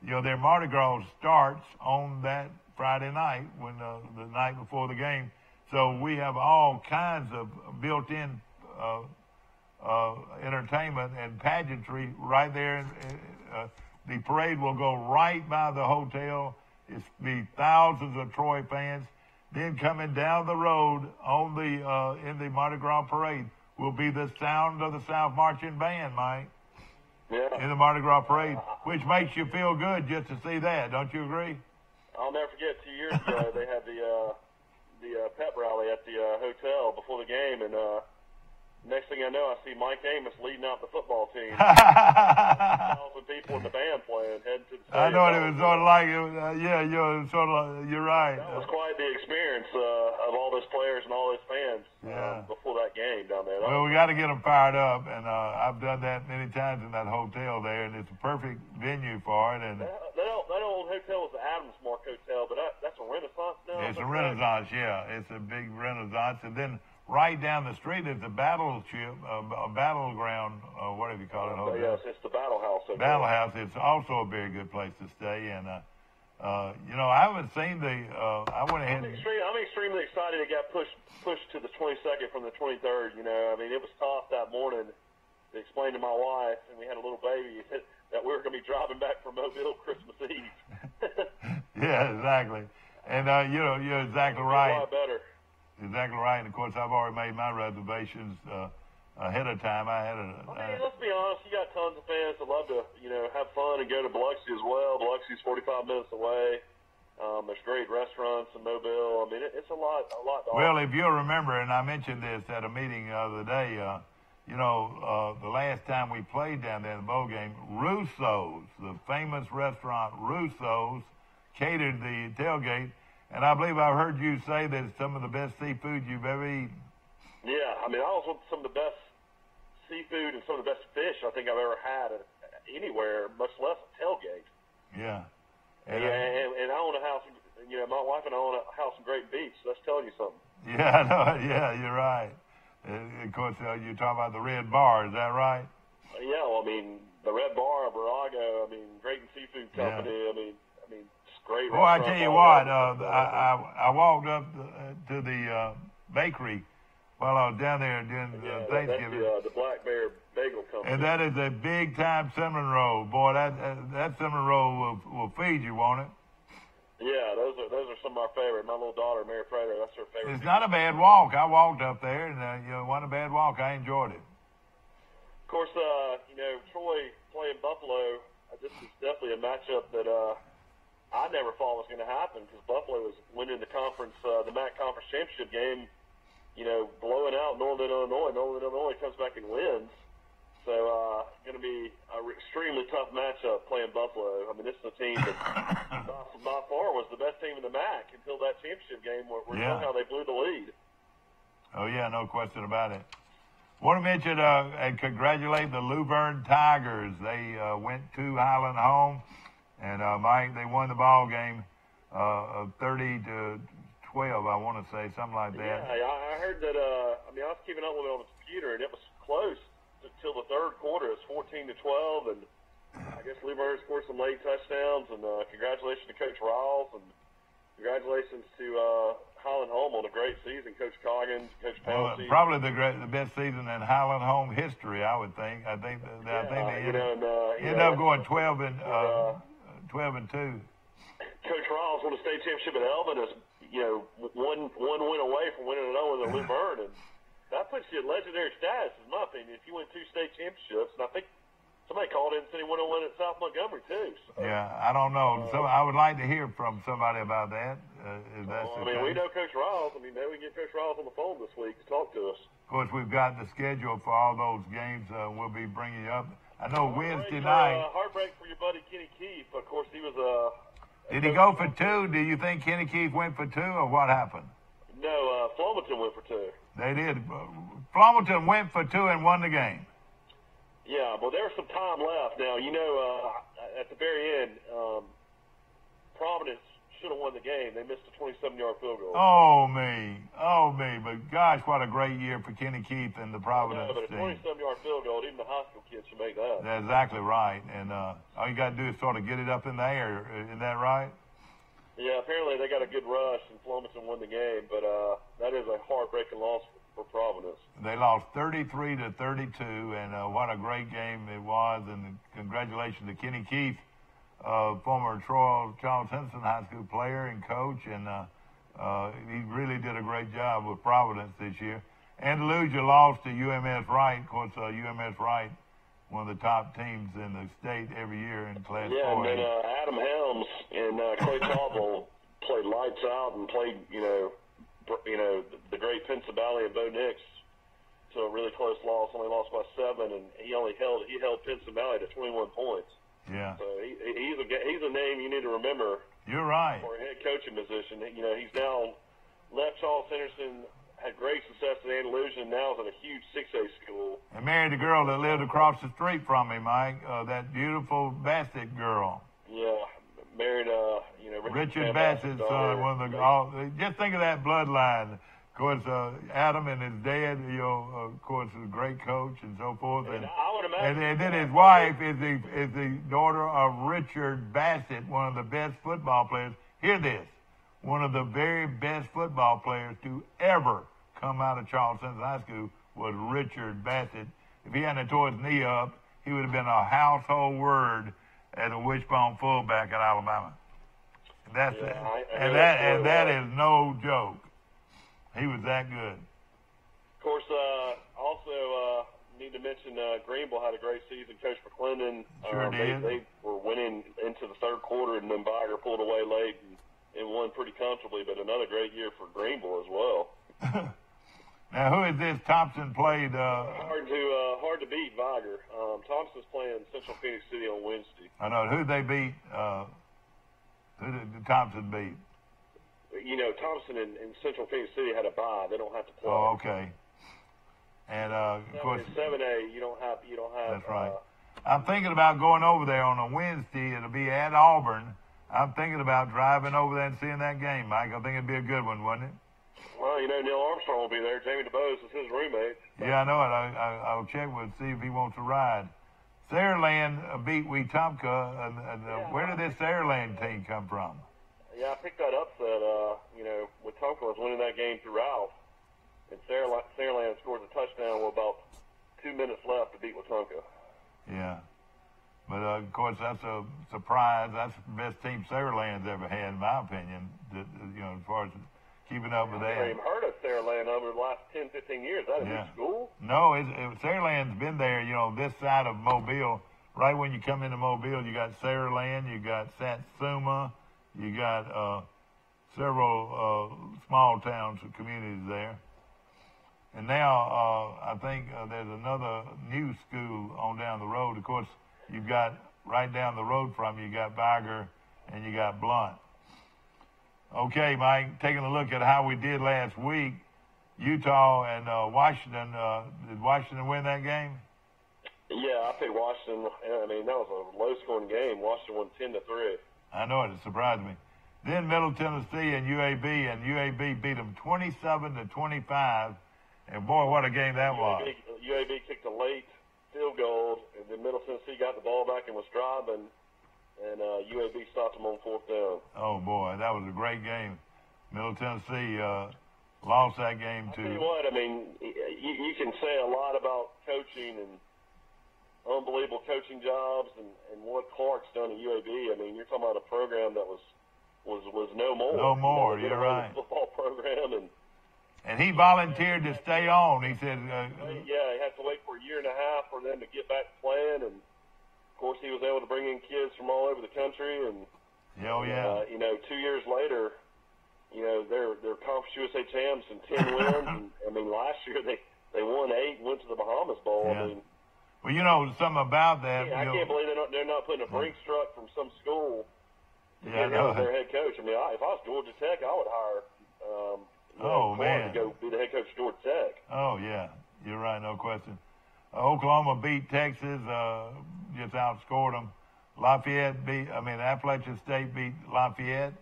Their Mardi Gras starts on that Friday night, when the night before the game. So we have all kinds of built-in entertainment and pageantry right there. The parade will go right by the hotel. It's be thousands of Troy fans. Then coming down the road on the in the Mardi Gras parade will be the sound of the South Marching Band, Mike. Yeah. In the Mardi Gras parade, which makes you feel good just to see that. Don't you agree? I'll never forget 2 years ago they had the the pep rally at the hotel before the game, and next thing I know, I see Mike Amos leading out the football team. 1,000 people in the band playing, heading to the stadium. I know it was sort of like, you're right. That was quite the experience of all those players and all those fans before that game down there. Well, we got to get them fired up, and I've done that many times in that hotel there, and it's a perfect venue for it. And that old hotel was the Adams Mark Hotel, but that's a Renaissance now. It's a Renaissance, yeah. It's a big Renaissance, and then right down the street is the battleship, a battleground, whatever you call it. Yes, it's the Battle House. Battle House. It's also a very good place to stay, and I haven't seen I went ahead. I'm extremely excited it got pushed to the 22nd from the 23rd. I mean, it was tough that morning to explain to my wife, and we had a little baby, that we were going to be driving back from Mobile Christmas Eve. Yeah, exactly. And you're exactly right. A lot better. Exactly right. And of course, I've already made my reservations ahead of time. Let's be honest. You got tons of fans that love to, have fun and go to Biloxi as well. Biloxi's 45 minutes away. There's great restaurants in Mobile. I mean, it's a lot. Well, if you'll remember, and I mentioned this at a meeting the other day, the last time we played down there in the bowl game, Russo's, the famous restaurant Russo's, catered the tailgate. And I believe I've heard you say that it's some of the best seafood you've ever eaten. Yeah, I mean, I was with some of the best seafood and some of the best fish I think I've ever had anywhere, much less a tailgate. Yeah. And I own a house, my wife and I own a house in Great Beach, so that's telling you something. Yeah, I know. Yeah, you're right. Of course, you're talking about the Red Bar, is that right? Yeah, well, I mean, the Red Bar, Barago, Drayton Seafood Company, yeah. I mean, great. Well, I tell you what, I walked up to the bakery while I was down there during Thanksgiving. That's the Black Bear Bagel Company. And that is a big-time cinnamon roll. Boy, that cinnamon roll will feed you, won't it? Yeah, those are some of our favorite. My little daughter, Mary Prater, that's her favorite. It's not a bad walk. I walked up there, and it wasn't a bad walk. I enjoyed it. Of course, Troy playing Buffalo, this is definitely a matchup that I never thought was going to happen because Buffalo was winning the MAC Conference Championship game, blowing out Northern Illinois. Northern Illinois comes back and wins. So going to be an extremely tough matchup playing Buffalo. I mean, this is a team that by far was the best team in the MAC until that championship game where somehow they blew the lead. Oh, yeah, no question about it. Want to mention and congratulate the Luverne Tigers. They went to Highland home. And, Mike, they won the ball game 30-12, I want to say, something like that. Yeah, I heard that, I was keeping up with it on the computer, and it was close until the third quarter. It was 14-12, and I guess Luverne scored some late touchdowns, and congratulations to Coach Riles, and congratulations to Highland Home on a great season, Coach Coggins, Coach Pouncey. Probably the best season in Highland Home history, I would think. I think they ended up going 12 and 2. Coach Riles won the state championship at Elvin is, one win away from winning it all with Luverne, and that puts you in legendary status, in my opinion, if you win 2 state championships. And I think somebody called in and said he won a win at South Montgomery too. So. Yeah, I don't know. So I would like to hear from somebody about that. We know Coach Riles. Maybe we can get Coach Riles on the phone this week to talk to us. Of course, we've got the schedule for all those games. We'll be bringing you up. I know Wednesday night. Heartbreak for your buddy Kenny Keefe. Of course, he was Did he go for 2? Do you think Kenny Keefe went for 2, or what happened? No, Flomaton went for 2. They did. Flomaton went for 2 and won the game. Yeah, well, there was some time left. Now, at the very end, Providence should have won the game. They missed a 27-yard field goal. Oh, me. But, gosh, what a great year for Kenny Keefe and the Providence team. But a 27-yard field goal, even the high school kids should make that. That's exactly right. And all you got to do is sort of get it up in the air. Isn't that right? Yeah, apparently they got a good rush, and Flomaton won the game. But that is a heartbreaking loss for Providence. They lost 33-32, and what a great game it was. And congratulations to Kenny Keefe, former Charles Henson High School player and coach, and he really did a great job with Providence this year. Andalusia lost to UMS Wright. Of course, UMS Wright, one of the top teams in the state every year in Class 4. Yeah, and then Adam Helms and Clay Tauble played lights out and played, the great Pensacola and Bo Nix to a really close loss, only lost by 7, and he held Pensacola to 21 points. Yeah. So he's a name you need to remember. You're right. For a head coaching position. He's now left Charles Henderson, had great success at Andalusia, and now is at a huge 6A school. And married the girl that lived across the street from me, Mike, that beautiful Bassett girl. Yeah, married, Richard Bassett's son. Just think of that bloodline. Of course, Adam and his dad, of course, is a great coach and so forth. And I would imagine. And then his wife is the daughter of Richard Bassett, one of the best football players. Hear this. One of the very best football players to ever come out of Charles Henderson High School was Richard Bassett. If he hadn't tore his knee up, he would have been a household word as a wishbone fullback at Alabama. That is no joke. He was that good. Of course, also need to mention Greenville had a great season. Coach McClendon, sure did. They were winning into the third quarter, and then Biger pulled away late and won pretty comfortably. But another great year for Greenville as well. Now, who is this? Thompson played. Hard to beat Viger. Thompson's playing Central Phoenix City on Wednesday. I know. Who they beat? Who did Thompson beat? Thompson and Central Phoenix City had a bye. They don't have to play. Oh, okay. And of course, in 7A, you don't have. That's right. I'm thinking about going over there on a Wednesday. It'll be at Auburn. I'm thinking about driving over there and seeing that game, Mike. I think it'd be a good one, wouldn't it? Well, Neil Armstrong will be there. Jamie DeBose is his roommate. Yeah, I know it. I'll check with see if he wants to ride. Saraland beat Wetumpka. Where did this Saraland team come from? Yeah, I picked that upset. Wetumpka was winning that game throughout, and Saraland scored a touchdown with about 2 minutes left to beat Wetumpka. Yeah. But, of course, that's a surprise. That's the best team Saraland's ever had, in my opinion, as far as keeping up with that. I haven't even heard of Saraland over the last 10, 15 years. Is that a new school? No, Saraland's been there, this side of Mobile. Right when you come into Mobile, you got Saraland, you got Satsuma, you got several small towns and communities there. And now I think there's another new school on down the road. Of course, you've got right down the road from you got Viger and you got Blunt. Okay, Mike, taking a look at how we did last week, Utah and Washington. Did Washington win that game? Yeah, I picked Washington. I mean, that was a low-scoring game. Washington won 10-3. I know it. It surprised me. Then Middle Tennessee and UAB beat them 27-25. And boy, what a game that was! UAB kicked a late field goal, and then Middle Tennessee got the ball back and was driving, and UAB stopped them on 4th down. Oh boy, that was a great game. Middle Tennessee lost that game too. I'll tell you what, I mean, you can say a lot about coaching and unbelievable coaching jobs and what Clark's done at UAB. I mean, you're talking about a program that was no more. No more, you're right. Football program and he volunteered to stay on. He said, he had to wait for a year and a half for them to get back to playing. And, of course, he was able to bring in kids from all over the country. And, 2 years later, they're Conference USA champs and 10 wins. And, I mean, last year they won 8 and went to the Bahamas Bowl. Yeah. I mean, well, something about that. I can't believe they're not putting a Brinks truck from some school to get their head coach. I mean, if I was Georgia Tech, I would hire to go be the head coach of Georgia Tech. Oh, yeah. You're right, no question. Oklahoma beat Texas, just outscored them. Appalachian State beat Lafayette.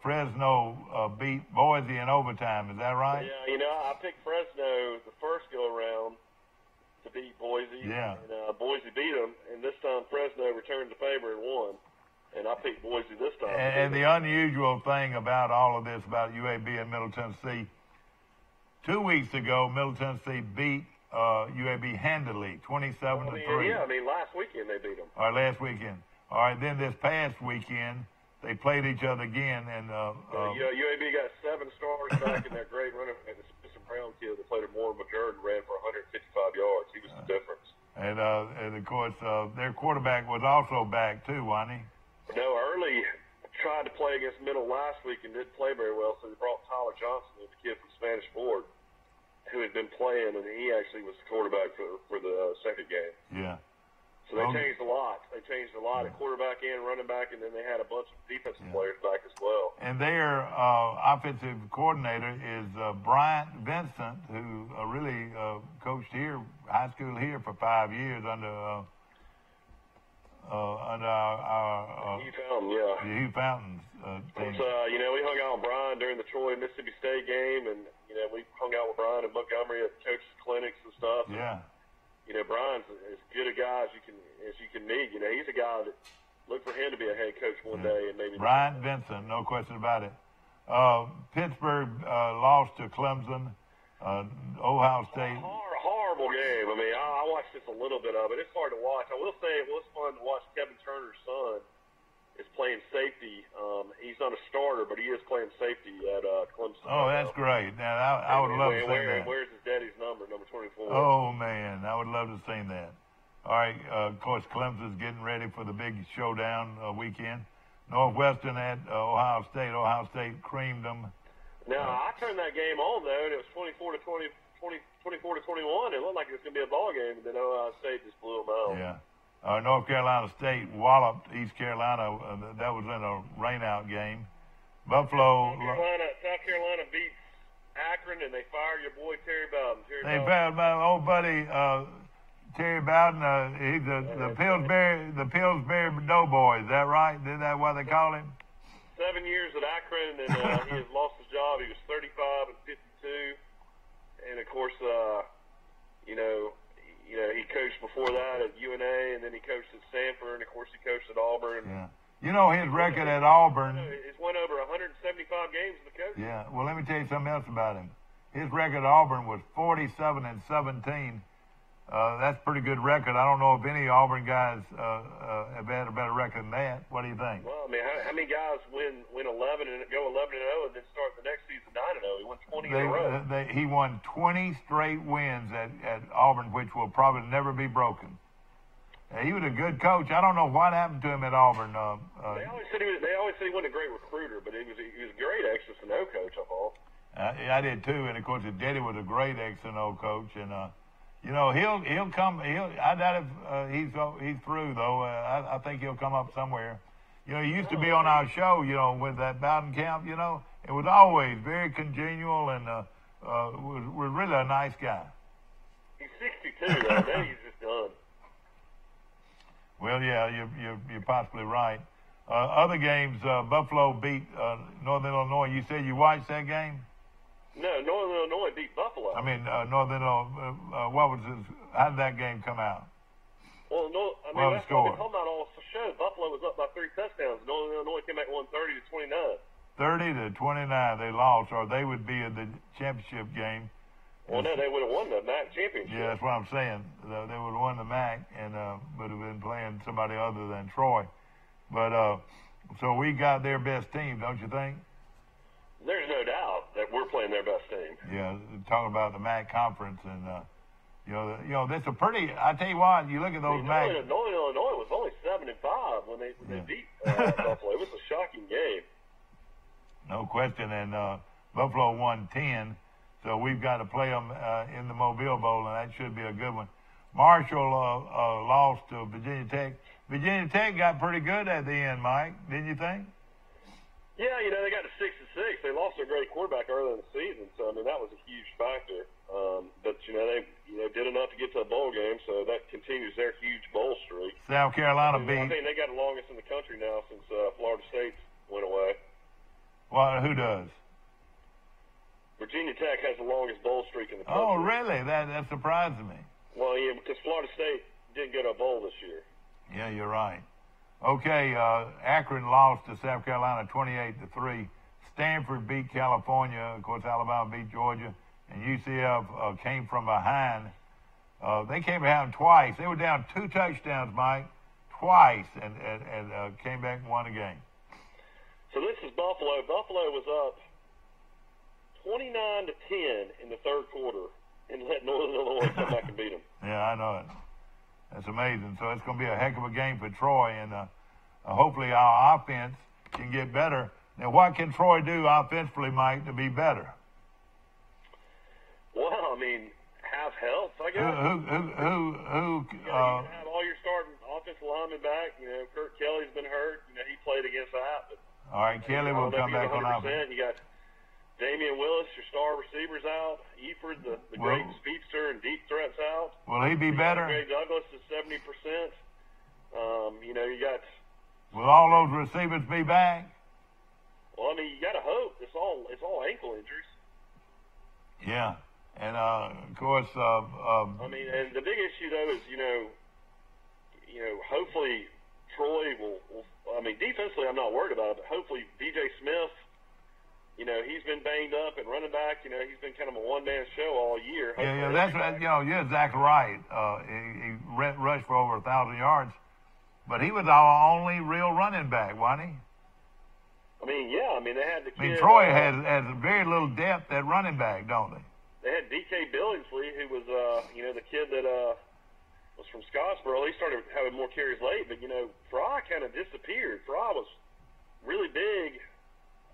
Fresno beat Boise in overtime. Is that right? Yeah, I picked Fresno the first go-around to beat Boise. Yeah. And Boise beat them, and this time Fresno returned the favor and won. And I picked Boise this time. And the unusual thing about all of this, about UAB and Middle Tennessee, 2 weeks ago, Middle Tennessee beat UAB handily, 27-3. Last weekend they beat them. All right, last weekend. All right, then this past weekend, they played each other again. And UAB got 7 stars back in their great runner, and the Smith Brown kid that played at Moore Majority ran for 155 yards. He was the difference. And of course, their quarterback was also back, too, wasn't he? No, Early tried to play against Middle last week and didn't play very well, so they brought Tyler Johnson, the kid from Spanish Ford, who had been playing, and he actually was the quarterback for the second game. Yeah. So they changed a lot. They changed a lot at quarterback and running back, and then they had a bunch of defensive players back as well. And their offensive coordinator is Bryant Vincent, who really coached here, high school here for 5 years under our Hugh Fountain, yeah. the Hugh Fountain's team. You know, we hung out with Brian during the Troy Mississippi State game, and you know, we hung out with Brian in Montgomery at coaches' clinics and stuff. Yeah. You know, Brian's as good a guy as you can meet. You know, he's a guy that look for him to be a head coach one day, and maybe Bryant Vincent, no question about it. Pittsburgh lost to Clemson. Ohio State. Horrible game. I mean, I watched just a little bit of it. It's hard to watch. I will say it was fun to watch. Kevin Turner's son is playing safety. He's not a starter, but he is playing safety at Clemson. Oh, that's great. Now, I would love to see that. Where's his daddy's number 24? Oh, man, I would love to see that. All right, of course, Clemson's getting ready for the big showdown weekend. Northwestern at Ohio State. Ohio State creamed them. Now, I turned that game on, though, and it was 24 to 21. It looked like it was going to be a ball game, and then Ohio State just blew them out. Yeah. North Carolina State walloped East Carolina. That was in a rainout game. Buffalo. South Carolina beats Akron, and they fire your boy Terry Bowden. They fired my old buddy Terry Bowden. He's the Pillsbury Doughboy. Is that right? Is that what they call him? 7 years at Akron, and he has lost his job. He was 35 and 52, and of course, you know, he coached before that at UNA, and then he coached at Stanford, and of course, he coached at Auburn. Yeah. You know his record at Auburn. He's won over 175 games as a coach. Yeah. Well, let me tell you something else about him. His record at Auburn was 47 and 17. That's a pretty good record. I don't know if any Auburn guys have had a better record than that. What do you think? Well, I mean, how many guys win 11 and go 11-0 and then start the next season 9-0? He won 20 in a row. He won 20 straight wins at Auburn, which will probably never be broken. He was a good coach. I don't know what happened to him at Auburn. They always said he wasn't a great recruiter, but he was a great X's and O coach, I thought. I did too, and of course his daddy was a great X and O coach, and you know he'll come. I doubt if he's through though. I think he'll come up somewhere. You know, he used to be on our show. You know, with that Bowden camp. You know, it was always very congenial and was really a nice guy. He's 62 though. Then he's just done. Well, yeah, you're possibly right. Other games, Buffalo beat Northern Illinois. You said you watched that game? No, Northern Illinois beat Buffalo. I mean, Northern Illinois. How did that game come out? Well, that's what we've been talking about all the show. Buffalo was up by 3 touchdowns. Northern Illinois came back and won 30-29. 30-29, they lost, or they would be in the championship game. Well, no, they would have won the MAC championship. Yeah, that's what I'm saying. They would have won the MAC and would have been playing somebody other than Troy. But so we got their best team, don't you think? There's no doubt that we're playing their best team. Yeah, talking about the MAC conference and you know, that's a pretty. I tell you what, you look at those MAC. Northern Illinois was only 7-5 when they beat Buffalo. It was a shocking game. No question, and Buffalo won 10. So we've got to play them in the Mobile Bowl, and that should be a good one. Marshall lost to Virginia Tech. Virginia Tech got pretty good at the end, Mike, didn't you think? Yeah, you know, they got to 6-6. They lost their great quarterback early in the season, so I mean that was a huge factor. But you know they did enough to get to a bowl game, so that continues their huge bowl streak. South Carolina beat. I think they got the longest in the country now since Florida State went away. Well, who does? Virginia Tech has the longest bowl streak in the country. Oh, really? That surprised me. Well, yeah, because Florida State didn't get a bowl this year. Yeah, you're right. Okay, Akron lost to South Carolina 28-3. Stanford beat California. Of course, Alabama beat Georgia. And UCF came from behind. They came behind twice. They were down 2 touchdowns, Mike, twice, and came back and won the game. So this is Buffalo. Buffalo was up 29-10 in the third quarter and let Northern Illinois come back and beat them. Yeah, I know it. That's amazing. So it's going to be a heck of a game for Troy, and hopefully our offense can get better. Now, what can Troy do offensively, Mike, to be better? Well, I mean, have health, I guess. Who have all your starting offensive linemen back. You know, Kurt Kelly's been hurt. You know, he played against that. But, all right, Kelly will come back on offense. You got Damian Willis, your star receivers out. Eford, the great speedster and deep threats out. Will he be better? Gray Douglas is 70%. You know, you got. Will all those receivers be back? Well, I mean, you got to hope. It's all ankle injuries. Yeah, and of course. I mean, and the big issue though is you know, hopefully Troy will. I mean, defensively, I'm not worried about it, but hopefully DJ Smith. You know, he's been banged up at running back. You know, he's been kind of a one-man show all year. Yeah, that's right. You know, you're exactly right. He rushed for over 1,000 yards, but he was our only real running back, wasn't he? I mean, yeah. I mean, they had the kid. I mean, Troy has very little depth at running back, don't they? They had DK Billingsley, who was, you know, the kid that was from Scottsboro. He started having more carries late, but, you know, Fry kind of disappeared. Fry was really big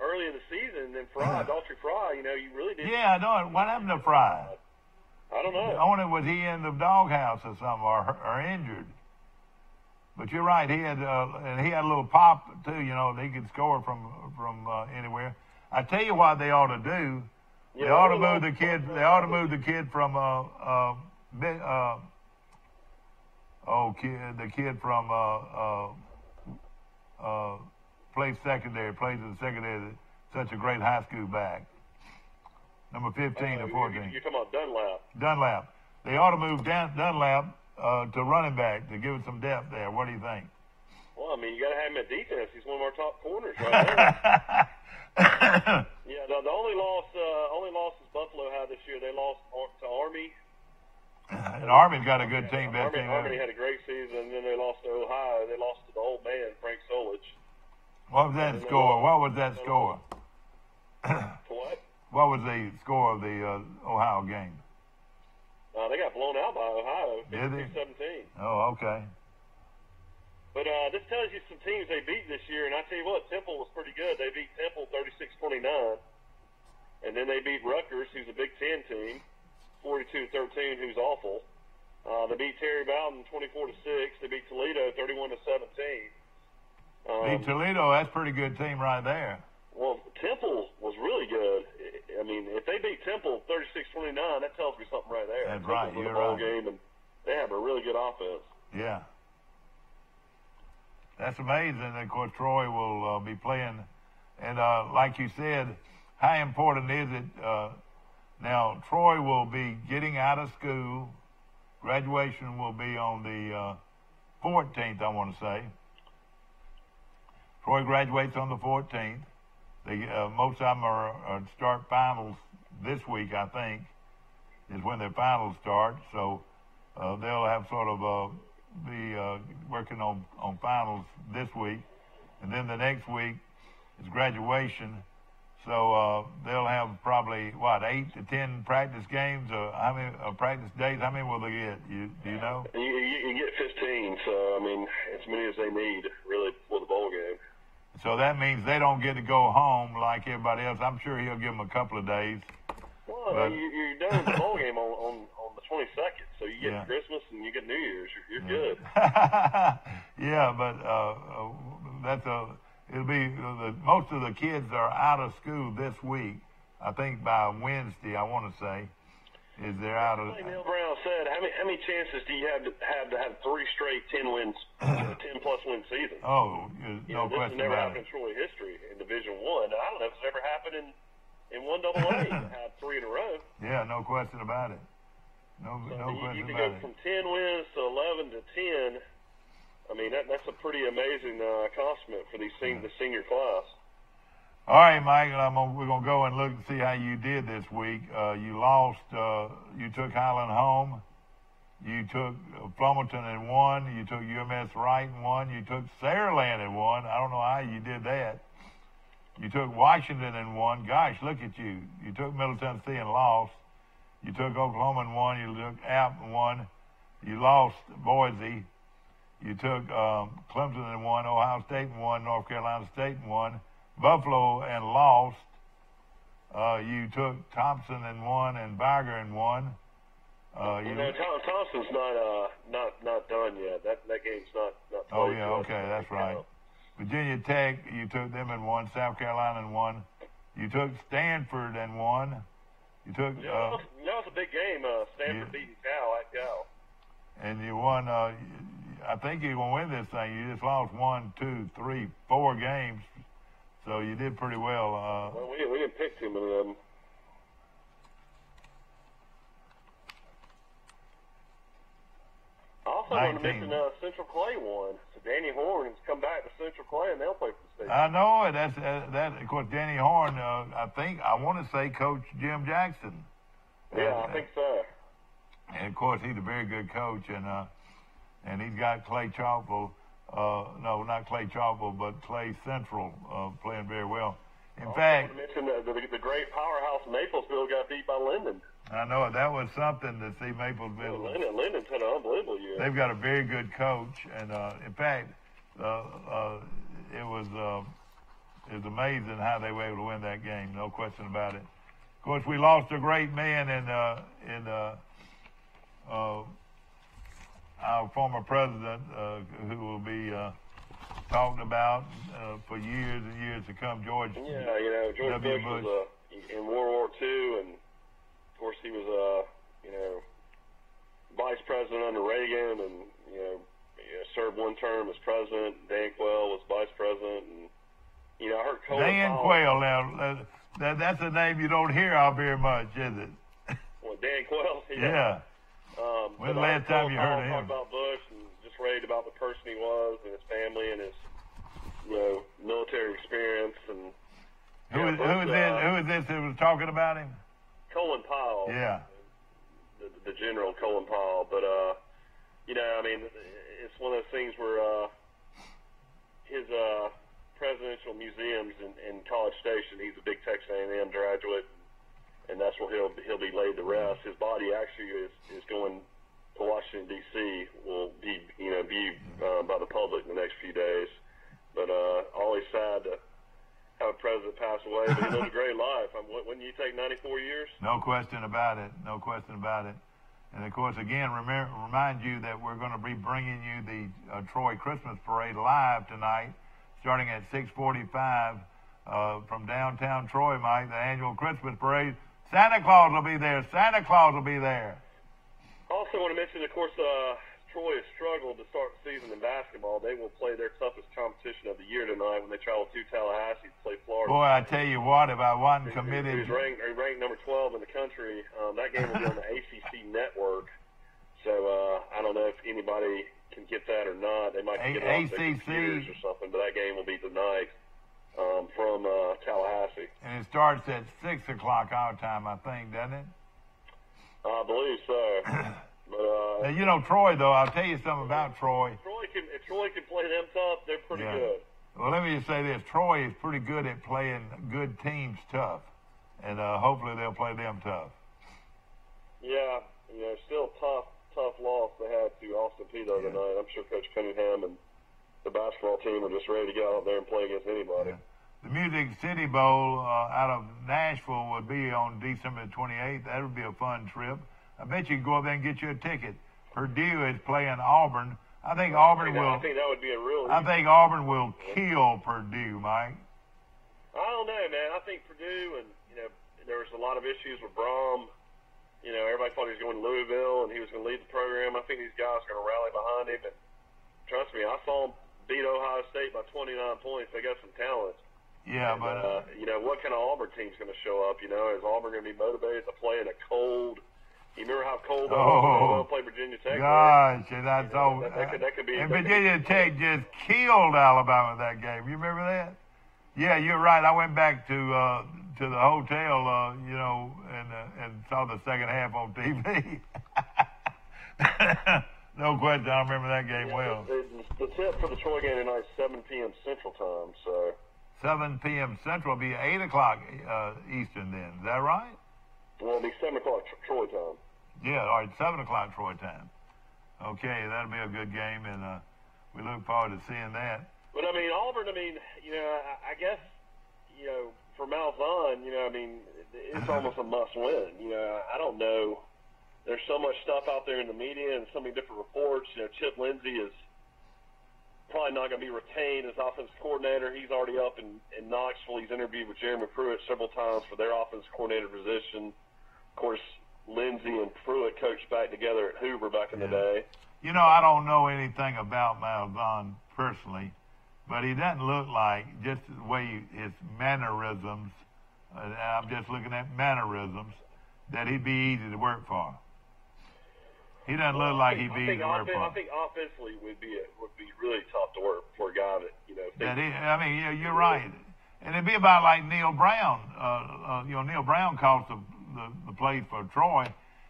early in the season, and then Daughtry Fry, you know, you really didn't. Yeah, I know. What happened to Fry? I don't know. Only was he in the doghouse or something, or injured. But you're right. He had and he had a little pop too. You know, he could score from anywhere. I tell you what they ought to do. They ought to move the kid. They ought to move the kid from the kid from plays in the secondary. Such a great high school back. Number 15 or 14. You're talking about Dunlap. Dunlap. They ought to move Dunlap to running back to give it some depth there. What do you think? Well, I mean, you got to have him at defense. He's one of our top corners right there. Yeah, the only loss Buffalo had this year, they lost to Army. And Army's got a good team. Army had a great season, and then they lost to Ohio. They lost to the old man, Frank Solich. What was that score? What was that score? What? What was the score of the Ohio game? They got blown out by Ohio, 52-17. Oh, okay. But this tells you some teams they beat this year, and I tell you what, Temple was pretty good. They beat Temple 36-29, and then they beat Rutgers, who's a Big Ten team, 42-13, who's awful. They beat Terry Bowden 24-6. They beat Toledo 31-17. Beat Toledo, that's a pretty good team right there. Well, Temple was really good. I mean, if they beat Temple 36-29, that tells me something right there. That's right. You're right. Game, and they have a really good offense. Yeah. That's amazing. Of course, Troy will be playing. And like you said, how important is it? Now, Troy will be getting out of school. Graduation will be on the 14th, I want to say. Troy graduates on the 14th. Most of them are start finals this week, I think, is when their finals start. So they'll have sort of be working on finals this week. And then the next week is graduation. So they'll have probably, 8 to 10 practice games, or how many practice days? How many will they get? Do you know? You get 15, so, I mean, as many as they need, really, for the bowl game. So that means they don't get to go home like everybody else. I'm sure he'll give them a couple of days. Well, you're done with the bowl game on the 22nd, so you get Christmas and you get New Year's. You're good. Yeah, but it'll be most of the kids are out of school this week. I think by Wednesday, I want to say, is they're out of. Like Neil Brown said, how many chances do you have to have 3 straight 10-win, 10-plus win seasons? Oh, no question about it. This has never happened in Troy history in Division I. I don't know if it's ever happened in 1AA to have 3 in a row. Yeah, no question about it. No question about it. You can go from 10 wins to 11 to 10. I mean, that's a pretty amazing accomplishment for the senior class. All right, Mike, we're going to go and look and see how you did this week. You lost. You took Highland home. You took Flumelton and won. You took UMS Wright and won. You took Saraland and won. I don't know how you did that. You took Washington and won. Gosh, look at you. You took Middle Tennessee and lost. You took Oklahoma and won. You took App and won. You lost Boise. You took Clemson and won. Ohio State and won. North Carolina State and won. Buffalo and lost. You took Thompson and won, and Viger and won. Thompson's not done yet. That game's not played. Oh yeah, okay, that's right. Virginia Tech, you took them and won. South Carolina and won. You took Stanford and won. You took. That was a big game. Stanford beating Cal at Cal. And you won. I think you're gonna win this thing. You just lost 1, 2, 3, 4 games, so you did pretty well. Well, we didn't pick too many of them. Also, want to mention Central Clay won. So Danny Horn has come back to Central Clay, and they'll play for the state. I know it. That. Of course, Danny Horn. I want to say Coach Jim Jackson. Yeah, I think so. And of course, he's a very good coach, and he's got Clay Chalkville. No, not Clay Chalkville, but Clay Central playing very well. In fact, I want to mention the great powerhouse Maplesville got beat by Linden. I know that was something to see Maplesville. Linden's had an unbelievable year. They've got a very good coach, and in fact, it was amazing how they were able to win that game. No question about it. Of course, we lost a great man in our former president, who will be talked about for years and years to come, George. Yeah, George Bush was in World War II, and of course he was vice president under Reagan, and served one term as president. Dan Quayle was vice president, and I heard Colin Dan Quayle. Now that's a name you don't hear of very much, is it? Well, Dan Quayle. Yeah. When's the last time you heard of him? Talk about Bush and just read about the person he was and his family and his military experience and. Who is this that was talking about him? Colin Powell. Yeah. The General Colin Powell, but it's one of those things where his presidential museums in College Station. He's a big Texas A&M graduate, and that's where he'll be laid to rest. His body actually is going to Washington D.C. Will be viewed by the public in the next few days. But always sad to have a president pass away, but he lived a great life. Wouldn't you take 94 years? No question about it. No question about it. And, of course, again, remind you that we're going to be bringing you the Troy Christmas Parade live tonight, starting at 6:45 from downtown Troy, Mike, the annual Christmas Parade. Santa Claus will be there. Santa Claus will be there. I also want to mention, of course, Troy has struggled to start the season in basketball. They will play their toughest competition of the year tonight when they travel to Tallahassee to play Florida. Boy, I tell you what, if I wasn't committed... He's ranked number 12 in the country. That game will be on the ACC network. So I don't know if anybody can get that or not. They might get it on their computers or something, but that game will be tonight from Tallahassee. And it starts at 6 o'clock our time, I think, doesn't it? I believe so. But, now, Troy, though, I'll tell you something about Troy. If Troy can play them tough, they're pretty good. Well, let me just say this. Troy is pretty good at playing good teams tough, and hopefully they'll play them tough. Yeah, still tough loss they had to Austin Peay the other night. I'm sure Coach Cunningham and the basketball team are just ready to get out there and play against anybody. Yeah. The Music City Bowl out of Nashville would be on December 28th. That would be a fun trip. I bet you can go up there and get you a ticket. Purdue is playing Auburn. I think Auburn will. I think that would be a real. I think Auburn will kill Purdue, Mike. I don't know, man. I think Purdue, and there was a lot of issues with Brom. Everybody thought he was going to Louisville and he was going to lead the program. I think these guys are going to rally behind him. And trust me, I saw him beat Ohio State by 29 points. They got some talent. Yeah, and, but what kind of Auburn team's going to show up? Is Auburn going to be motivated to play in a cold? You remember how cold they played Virginia Tech? Gosh, that's so. That could be. And Virginia Tech just killed Alabama in that game. You remember that? Yeah, you're right. I went back to the hotel, and saw the second half on TV. No question, I remember that game well. The tip for the Troy game tonight is 7 p.m. Central Time. So 7 p.m. Central will be 8 o'clock Eastern. Then is that right? Well, it'll be 7 o'clock Troy time. Yeah, all right, 7 o'clock Troy time. Okay, that'll be a good game, and we look forward to seeing that. But, Auburn, I guess for Malzahn, I mean, it's almost a must-win. I don't know. There's so much stuff out there in the media and so many different reports. Chip Lindsey is probably not going to be retained as offensive coordinator. He's already up in Knoxville. He's interviewed with Jeremy Pruitt several times for their offensive coordinator position. Of course, Lindsey and Pruitt coached back together at Hoover back in the day. I don't know anything about Malzahn personally, but he doesn't look like, just the way his mannerisms, I'm just looking at mannerisms, that he'd be easy to work for. He doesn't look like he'd be easy to work for. I think offensively would be really tough to work for a guy that, you're right. And it'd be about like Neil Brown. Neil Brown calls the plays for Troy,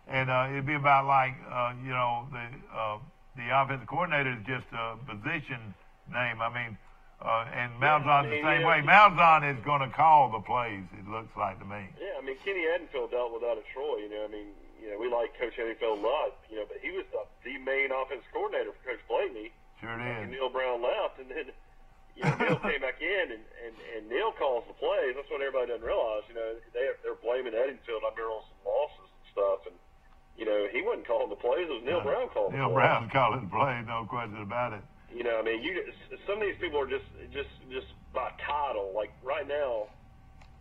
and it'd be about like the offensive coordinator is just a position name. And Malzahn's the same way. Malzahn is going to call the plays, it looks like to me. Yeah, Kenny Edenfield dealt with that at Troy. We like Coach Edenfield a lot, but he was the main offensive coordinator for Coach Blaney. Sure did. And Neil Brown left, and then Neil came back in, and Neil calls the plays. That's what everybody doesn't realize. They're blaming Edenfield. I remember on some losses and stuff, and he wasn't calling the plays. It was Neil Brown calling the plays. Neil Brown's calling the plays, no question about it. Some of these people are just by title. Like right now,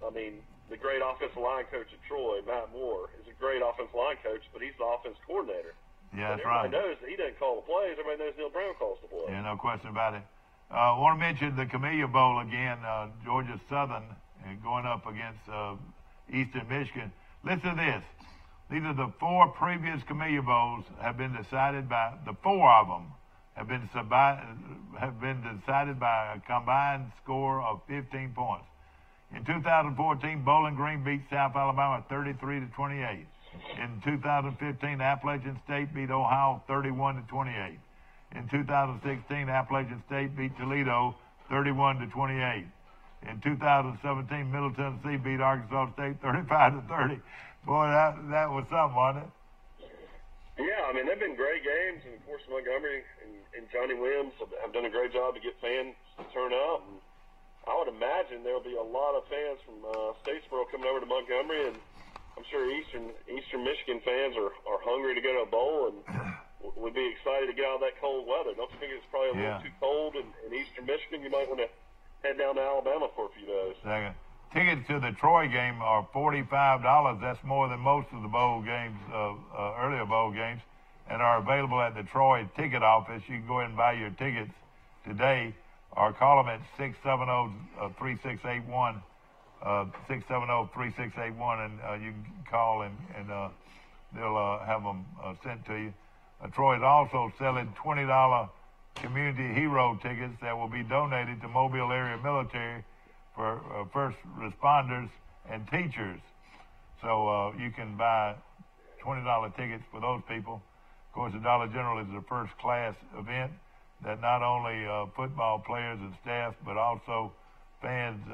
the great offensive line coach at Troy, Matt Moore, is a great offensive line coach, but he's the offensive coordinator. Yeah, that's right. Everybody knows that he doesn't call the plays. Everybody knows Neil Brown calls the plays. Yeah, no question about it. I want to mention the Camellia Bowl again. Georgia Southern going up against Eastern Michigan. Listen to this. These are the 4 previous Camellia Bowls have been decided by, the 4 of them have been decided by a combined score of 15 points. In 2014, Bowling Green beat South Alabama 33-28. In 2015, Appalachian State beat Ohio 31-28. In 2016, Appalachian State beat Toledo 31-28. In 2017, Middle Tennessee beat Arkansas State 35-30. Boy, that was something, wasn't it? Yeah, they've been great games, and of course Montgomery and Johnny Williams have done a great job to get fans to turn out. And I would imagine there'll be a lot of fans from Statesboro coming over to Montgomery, and I'm sure Eastern Michigan fans are hungry to go to a bowl and would be excited to get out of that cold weather. Don't you think it's probably a little too cold in Eastern Michigan? You might want to head down to Alabama for a few days. Second. Tickets to the Troy game are $45. That's more than most of the bowl games, earlier bowl games, and are available at the Troy ticket office. You can go ahead and buy your tickets today or call them at 670-3681, 670-3681, and you can call and they'll have them sent to you. Troy is also selling $20 community hero tickets that will be donated to Mobile area military for first responders and teachers. So you can buy $20 tickets for those people. Of course, the Dollar General is a first-class event that not only football players and staff, but also fans,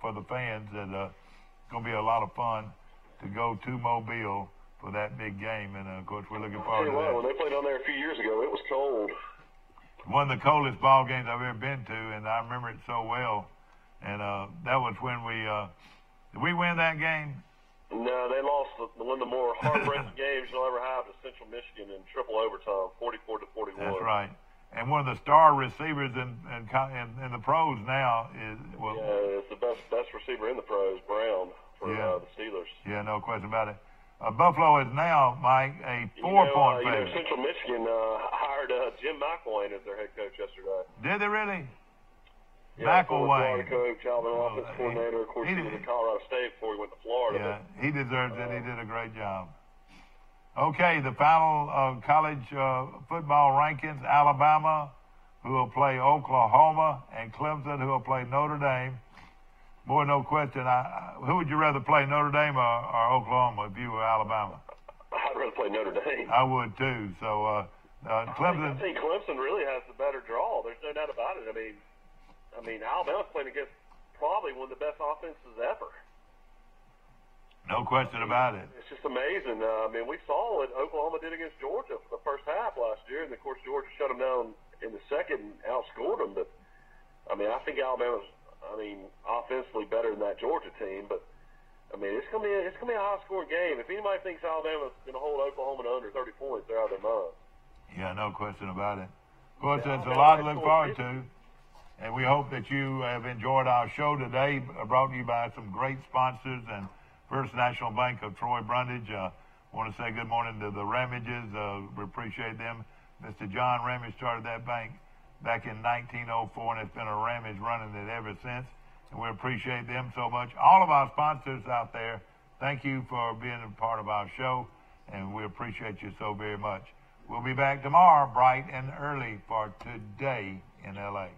for the fans, that it's going to be a lot of fun to go to Mobile for that big game. And, of course, we're looking forward to that. When they played down there a few years ago, it was cold. One of the coldest ball games I've ever been to, and I remember it so well. And that was when did we win that game? No, they lost one of the more heartbreaking games you'll ever have to Central Michigan in triple overtime, 44-41. That's right. And one of the star receivers in the pros now is it's the best receiver in the pros, Brown, for the Steelers. Yeah, no question about it. Buffalo is now, Mike, a 4-point favorite. Central Michigan hired Jim McElwain as their head coach yesterday. Did they really? Yeah, McElwain. Florida coach, Alabama offensive coordinator. Of course, he was at Colorado State before he went to Florida. Yeah, he deserves it. He did a great job. Okay, the final college football rankings: Alabama, who will play Oklahoma, and Clemson, who will play Notre Dame. Boy, no question. Who would you rather play, Notre Dame or Oklahoma, if you were Alabama? I'd rather play Notre Dame. I would too. So Clemson. I think Clemson really has the better draw. There's no doubt about it. I mean, Alabama's playing against probably one of the best offenses ever. No question about it. It's just amazing. We saw what Oklahoma did against Georgia for the first half last year, and of course Georgia shut them down in the second and outscored them. But I think Alabama's I mean, offensively better than that Georgia team, but I mean, it's gonna be a high-scoring game. If anybody thinks Alabama's gonna hold Oklahoma to under 30 points, they're out of their minds. Yeah, no question about it. Of course, it's a lot to look forward to, and we hope that you have enjoyed our show today, brought to you by some great sponsors and First National Bank of Troy Brundage. I want to say good morning to the Ramages. We appreciate them. Mr. John Ramage started that bank back in 1904, and it's been a Ramage running it ever since, and we appreciate them so much. All of our sponsors out there, thank you for being a part of our show, and we appreciate you so very much. We'll be back tomorrow, bright and early, for Today in L.A.